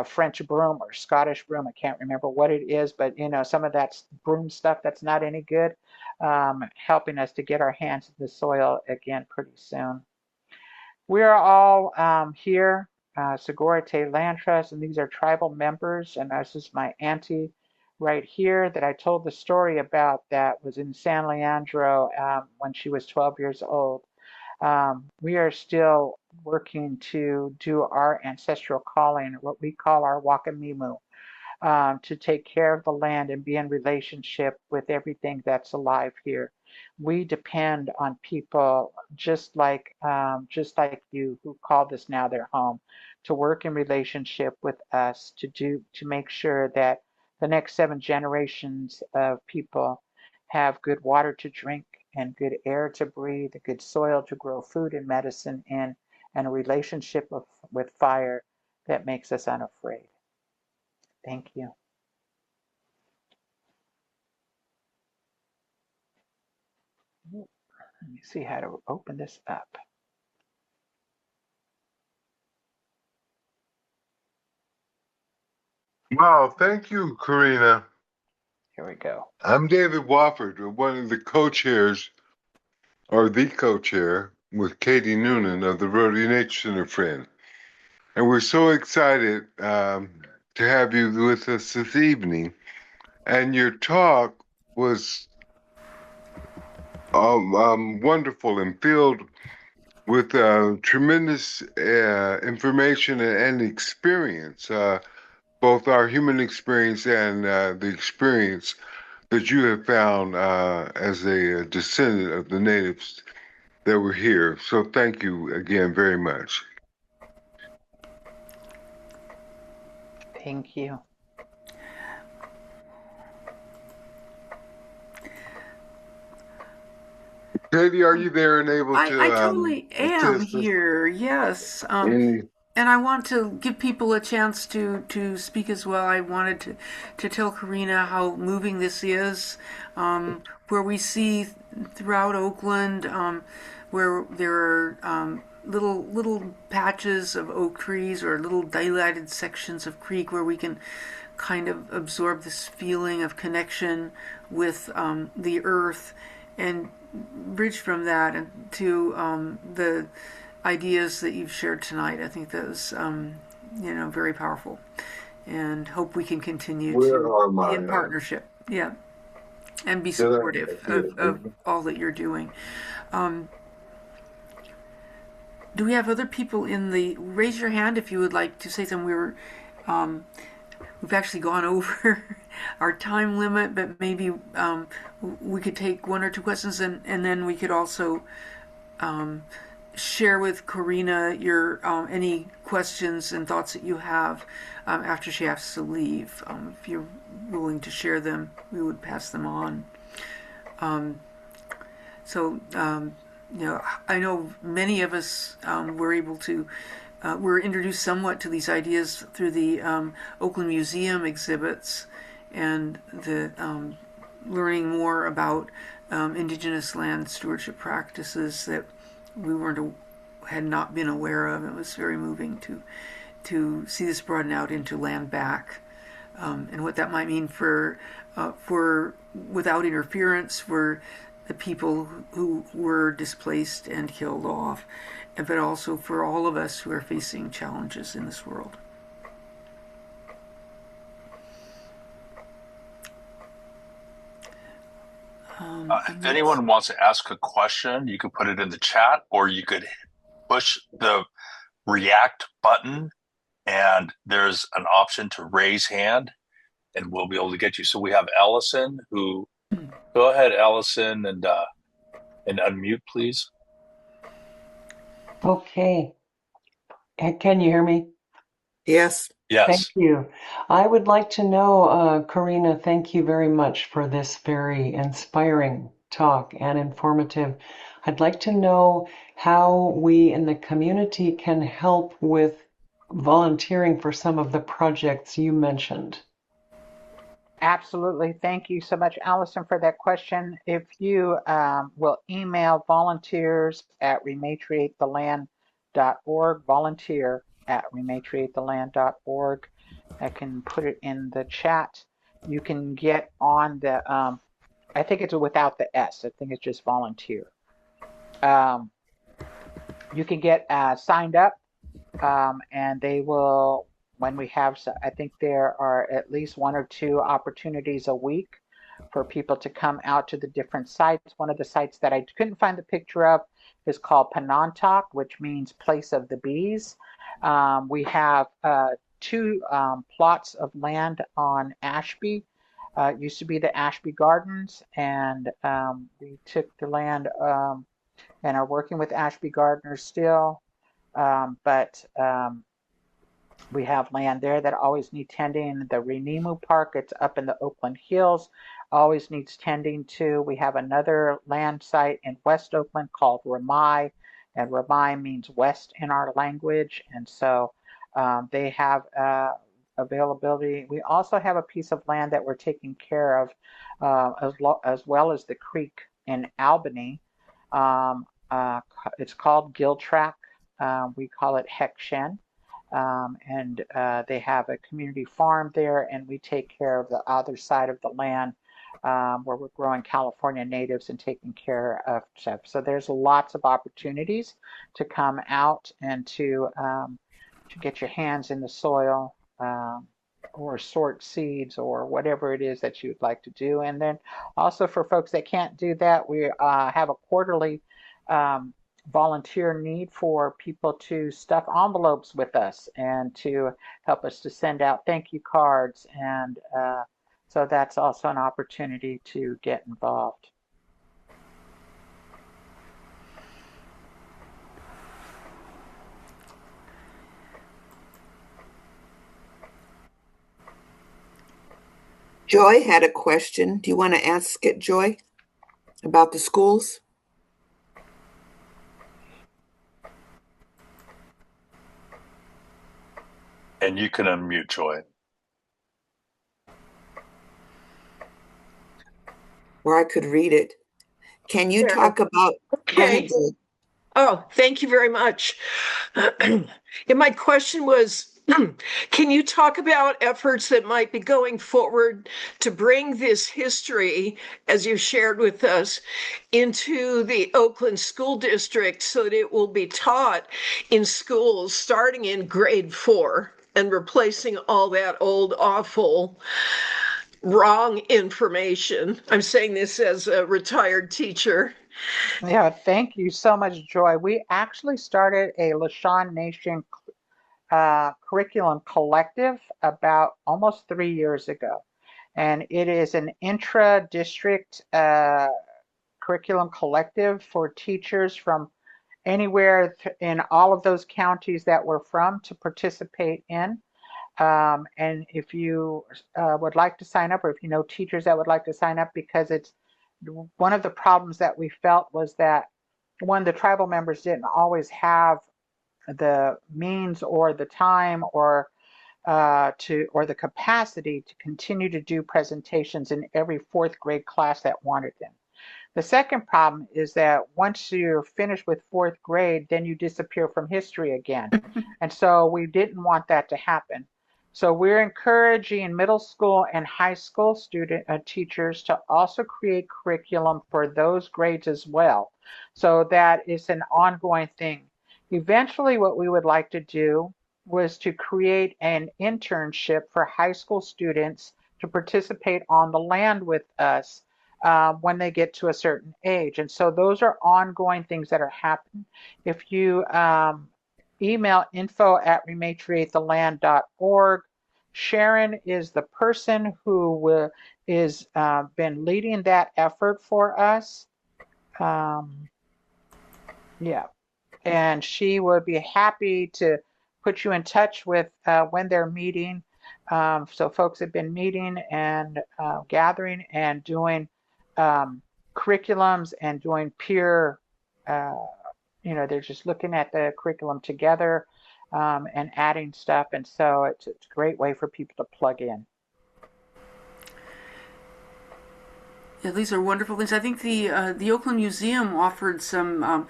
French broom or Scottish broom. I can't remember what it is, but some of that broom stuff that's not any good, helping us to get our hands in the soil again pretty soon. We are all here, Sogorea Te Land Trust, and these are tribal members. And this is my auntie right here that I told the story about that was in San Leandro when she was 12 years old. We are still working to do our ancestral calling, what we call our Wakamimu, to take care of the land and be in relationship with everything that's alive here. We depend on people just like you who call this now their home, to work in relationship with us to make sure that the next 7 generations of people have good water to drink and good air to breathe, good soil to grow food and medicine in, and a relationship with fire that makes us unafraid. Thank you. Let me see how to open this up. Wow, thank you, Corrina. Here we go. I'm David Wofford, one of the co-chairs, or the co-chair, with Katie Noonan of the Rotary Nature Center Friend. And we're so excited to have you with us this evening. And your talk was wonderful and filled with tremendous information and experience, both our human experience and the experience that you have found as a descendant of the natives that were here. So thank you again very much. Thank you. Katie, are you there and able to? I totally am here. Yes. And I want to give people a chance to speak as well. I wanted to tell Corrina how moving this is, where we see throughout Oakland, where there are little patches of oak trees or little dilated sections of creek where we can kind of absorb this feeling of connection with the earth and bridge from that and to the ideas that you've shared tonight. I think that was, very powerful, and hope we can continue to be in partnership. Yeah, and be supportive of all that you're doing. Do we have other people in the? Raise your hand if you would like to say something. We've actually gone over our time limit, but maybe we could take 1 or 2 questions, and then we could also share with Corrina your any questions and thoughts that you have after she has to leave. If you're willing to share them, we would pass them on. I know many of us were able to were introduced somewhat to these ideas through the Oakland Museum exhibits and the learning more about indigenous land stewardship practices that we had not been aware of. It was very moving to see this broaden out into land back, and what that might mean for without interference for the people who were displaced and killed off, but also for all of us who are facing challenges in this world. If anyone wants to ask a question, you could put it in the chat, or you could push the react button, and there's an option to raise hand, and we'll be able to get you. So we have Allison who, go ahead, Allison, and unmute, please. Okay. Can you hear me? Yes. Yes. Thank you. I would like to know, Corrina, thank you very much for this very inspiring talk and informative. I'd like to know how we in the community can help with volunteering for some of the projects you mentioned. Absolutely. Thank you so much, Allison, for that question. If you will email volunteers@rematriatetheland.org, volunteer@rematriatetheland.org, I can put it in the chat. You can get on the, I think it's without the S. I think it's just volunteer. You can get signed up, and they will, when we have, I think there are at least 1 or 2 opportunities a week for people to come out to the different sites. One of the sites that I couldn't find the picture of is called Penontok, which means place of the bees. We have 2 plots of land on Ashby. It used to be the Ashby Gardens, and we took the land and are working with Ashby Gardeners still. But we have land there that always need tending. The Renimu Park, it's up in the Oakland Hills, always needs tending too. We have another land site in West Oakland called Ramai, and Ramai means west in our language. And so they have availability. We also have a piece of land that we're taking care of as well as the creek in Albany. It's called Giltrack. We call it Heckshen. And they have a community farm there, and we take care of the other side of the land where we're growing California natives and taking care of stuff. So there's lots of opportunities to come out and to get your hands in the soil, or sort seeds or whatever it is that you'd like to do. And then also for folks that can't do that, we have a quarterly volunteer need for people to stuff envelopes with us and to help us to send out thank you cards. And so that's also an opportunity to get involved. Joy had a question. Do you want to ask it, Joy, about the schools? And you can unmute Joy. Or I could read it. Can you talk about? Okay. Go ahead, Joy. Oh, thank you very much. And my question was, can you talk about efforts that might be going forward to bring this history, as you shared with us, into the Oakland School District so that it will be taught in schools starting in grade 4 and replacing all that old, awful, wrong information? I'm saying this as a retired teacher. Yeah, thank you so much, Joy. We actually started a Lashawn Nation curriculum collective about almost 3 years ago. And it is an intra-district curriculum collective for teachers from anywhere in all of those counties that we're from to participate in. And if you would like to sign up, or if you know teachers that would like to sign up, because it's one of the problems that we felt was that the tribal members didn't always have the means or the time or the capacity to continue to do presentations in every 4th grade class that wanted them. The second problem is that once you're finished with 4th grade, then you disappear from history again. And so we didn't want that to happen. So we're encouraging middle school and high school teachers to also create curriculum for those grades as well. So that is an ongoing thing. Eventually, what we would like to do was to create an internship for high school students to participate on the land with us when they get to a certain age. And so those are ongoing things that are happening. If you email info@rematriatetheland.org, Sharon is the person who is been leading that effort for us. Yeah. And she would be happy to put you in touch with when they're meeting. So folks have been meeting and gathering and doing curriculums and doing peer they're just looking at the curriculum together and adding stuff. And so it's a great way for people to plug in. Yeah, these are wonderful things. I think the Oakland Museum offered some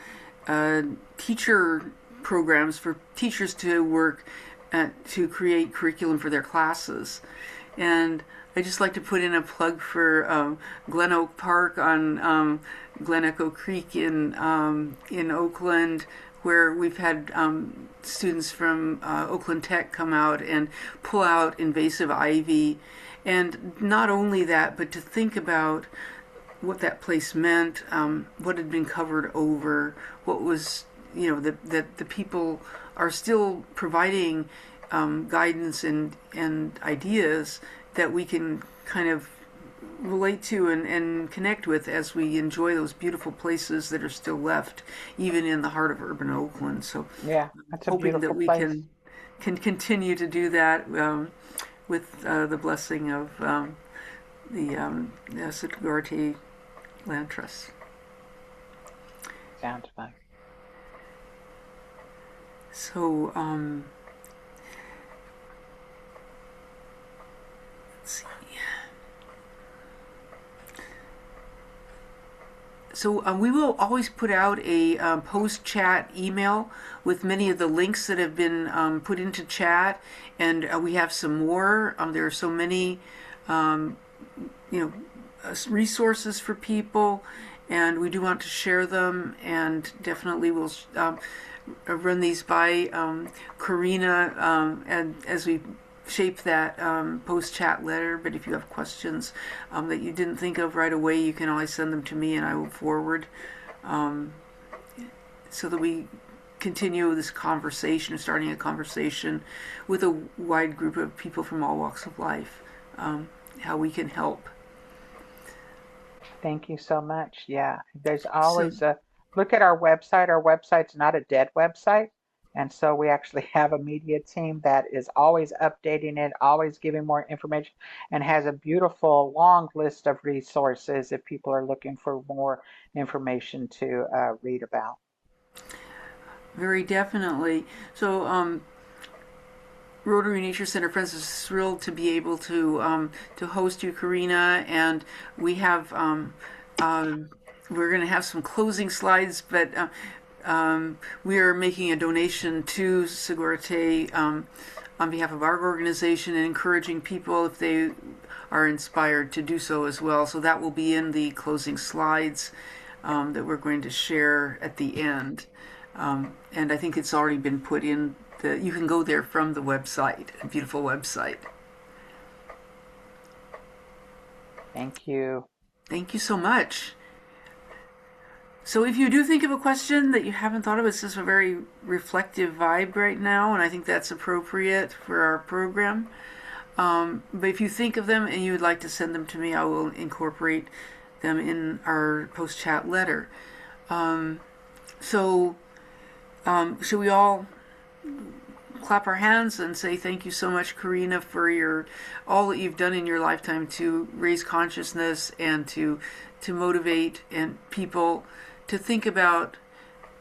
teacher programs for teachers to work to create curriculum for their classes, and I just like to put in a plug for Glen Oak Park on Glen Echo Creek in Oakland, where we've had students from Oakland Tech come out and pull out invasive ivy. And not only that, but to think about what that place meant, what had been covered over, what was, that the people are still providing guidance and ideas that we can kind of relate to and connect with as we enjoy those beautiful places that are still left, even in the heart of urban Oakland. So yeah, that's a hoping beautiful that we place. can continue to do that with the blessing of the Sogorea Te Land Trust. Sounds fun. So let's see. So we will always put out a post-chat email with many of the links that have been put into chat, and we have some more. There are so many, resources for people, and we do want to share them. And definitely we'll run these by Corrina, and as we shape that post-chat letter. But if you have questions that you didn't think of right away, you can always send them to me and I will forward, so that we continue this conversation, starting a conversation with a wide group of people from all walks of life, how we can help. Thank you so much. Yeah, there's always look at our website. Our website's not a dead website. And so we actually have a media team that is always updating it, always giving more information, and has a beautiful long list of resources if people are looking for more information to read about. Very definitely. So Rotary Nature Center Friends is thrilled to be able to host you, Corrina, and we have we're going to have some closing slides, but we are making a donation to Sogorea Te on behalf of our organization and encouraging people, if they are inspired, to do so as well. So that will be in the closing slides that we're going to share at the end. And I think it's already been put in. You can go there from the website, a beautiful website. Thank you. Thank you so much. So if you do think of a question that you haven't thought of, it's just a very reflective vibe right now, and I think that's appropriate for our program. But if you think of them and you would like to send them to me, I will incorporate them in our post-chat letter. So should we all clap our hands and say thank you so much, Corrina, for all that you've done in your lifetime to raise consciousness and to motivate and people to think about,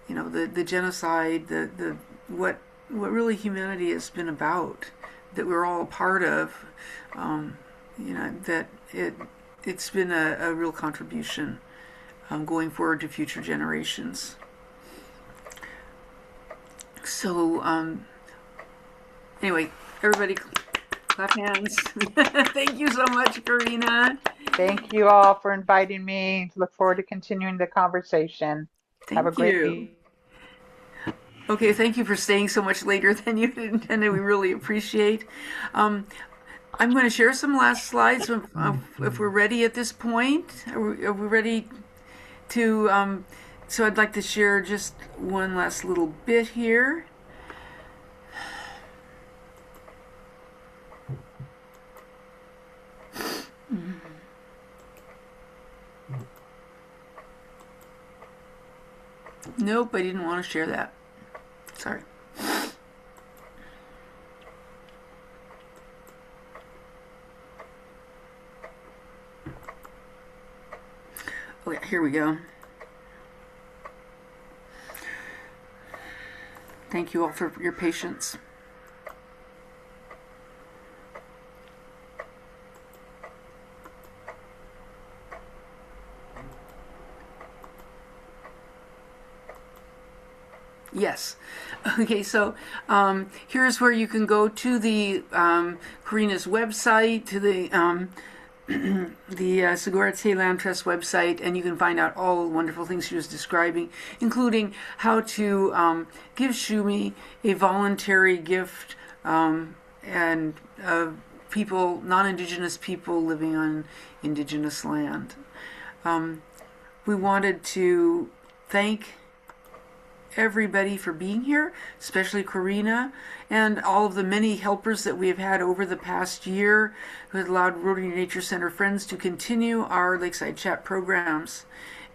the genocide, the what really humanity has been about, that we're all a part of, that it's been a real contribution going forward to future generations. So anyway, everybody clap hands. Thank you so much, Corrina. Thank you all for inviting me. Look forward to continuing the conversation. Have a great week. Okay, thank you for staying so much later than you intended. We really appreciate. I'm going to share some last slides if we're ready at this point. Are we ready to? So I'd like to share just one last little bit here. Nope, I didn't want to share that. Sorry. Okay, here we go. Thank you all for your patience. Yes. Okay, so here's where you can go to the Corrina's website, to the Sogorea Te Land Trust website, and you can find out all the wonderful things she was describing, including how to give Shumi a voluntary gift and people, non-Indigenous people living on Indigenous land. We wanted to thank everybody for being here, especially Corrina and all of the many helpers that we have had over the past year who has allowed Rotary Nature Center Friends to continue our Lakeside Chat programs.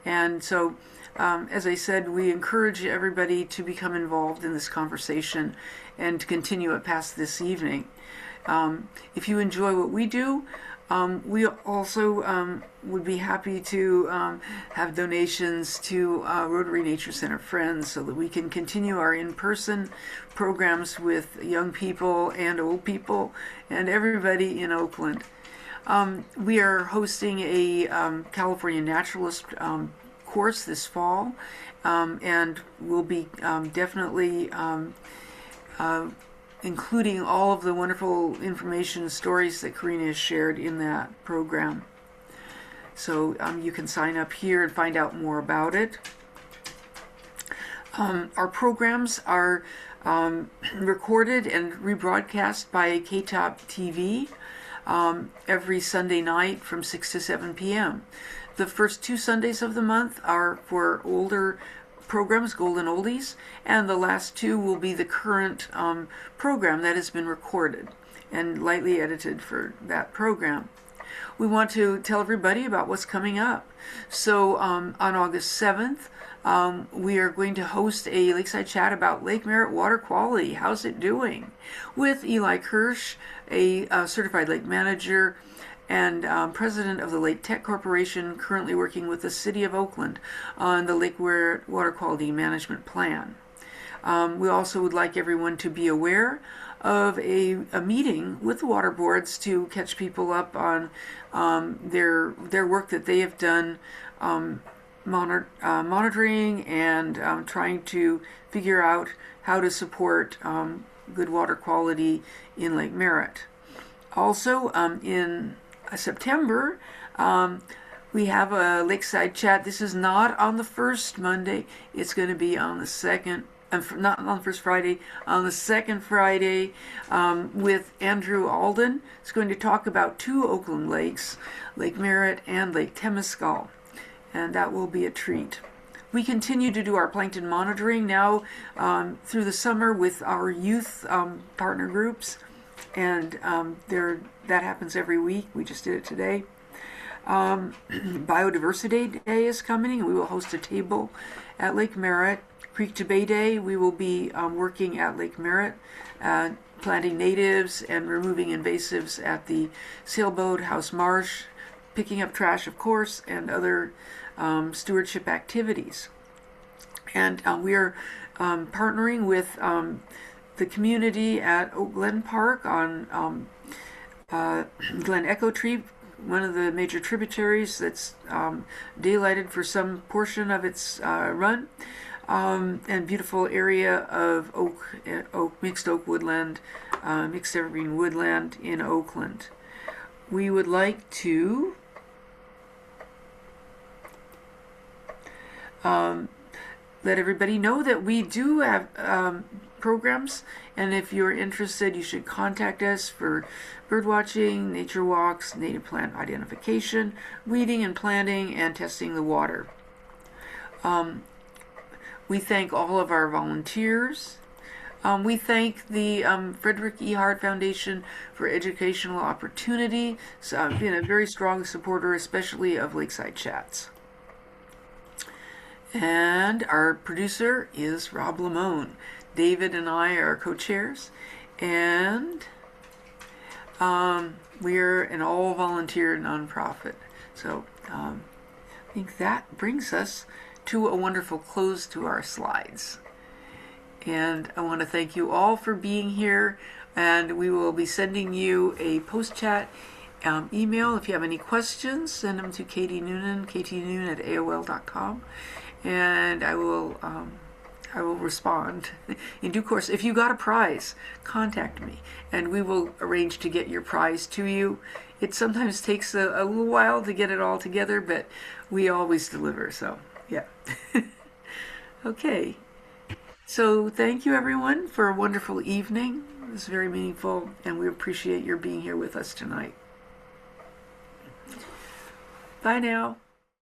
And so, as I said, we encourage everybody to become involved in this conversation and to continue it past this evening. If you enjoy what we do, we also would be happy to have donations to Rotary Nature Center Friends so that we can continue our in-person programs with young people and old people and everybody in Oakland. We are hosting a California Naturalist course this fall, and we'll be definitely including all of the wonderful information and stories that Corrina has shared in that program. So you can sign up here and find out more about it. Our programs are recorded and rebroadcast by KTOP TV every Sunday night from 6 to 7 p.m. The first 2 Sundays of the month are for older programs, Golden Oldies, and the last 2 will be the current program that has been recorded and lightly edited for that program. We want to tell everybody about what's coming up. So on August 7th, we are going to host a Lakeside Chat about Lake Merritt water quality. How's it doing? With Eli Kirsch, a certified lake manager and president of the Lake Tech Corporation, currently working with the City of Oakland on the Lake Merritt Water Quality Management Plan. We also would like everyone to be aware of a meeting with the water boards to catch people up on their work that they have done monitoring and trying to figure out how to support good water quality in Lake Merritt. Also, in September, we have a Lakeside Chat. This is not on the first Monday. It's going to be on the second, not on the first Friday, on the second Friday with Andrew Alden. It's going to talk about 2 Oakland lakes, Lake Merritt and Lake Temescal, and that will be a treat. We continue to do our plankton monitoring now through the summer with our youth partner groups, and that happens every week. We just did it today. Biodiversity Day is coming, and we will host a table at Lake Merritt. Creek to Bay Day, we will be working at Lake Merritt, planting natives and removing invasives at the Sailboat House Marsh, picking up trash, of course, and other stewardship activities. And we are partnering with the community at Oak Glen Park on Glen Echo Tree, one of the major tributaries that's daylighted for some portion of its run, and beautiful area of mixed oak woodland, mixed evergreen woodland in Oakland. We would like to let everybody know that we do have programs, and if you're interested, you should contact us for bird watching, nature walks, native plant identification, weeding and planting, and testing the water. We thank all of our volunteers. We thank the Frederick E. Hart Foundation for Educational Opportunity. So, been a very strong supporter, especially of Lakeside Chats. And our producer is Rob Lamone. David and I are co-chairs, and we're an all-volunteer nonprofit. So I think that brings us to a wonderful close to our slides. And I want to thank you all for being here. And we will be sending you a post-chat email. If you have any questions, send them to Katie Noonan, ktnoon@aol.com. And I will respond in due course. If you got a prize, contact me, and we will arrange to get your prize to you. It sometimes takes a little while to get it all together, but we always deliver, so yeah. Okay, so thank you everyone for a wonderful evening. It was very meaningful, and we appreciate your being here with us tonight. Bye now.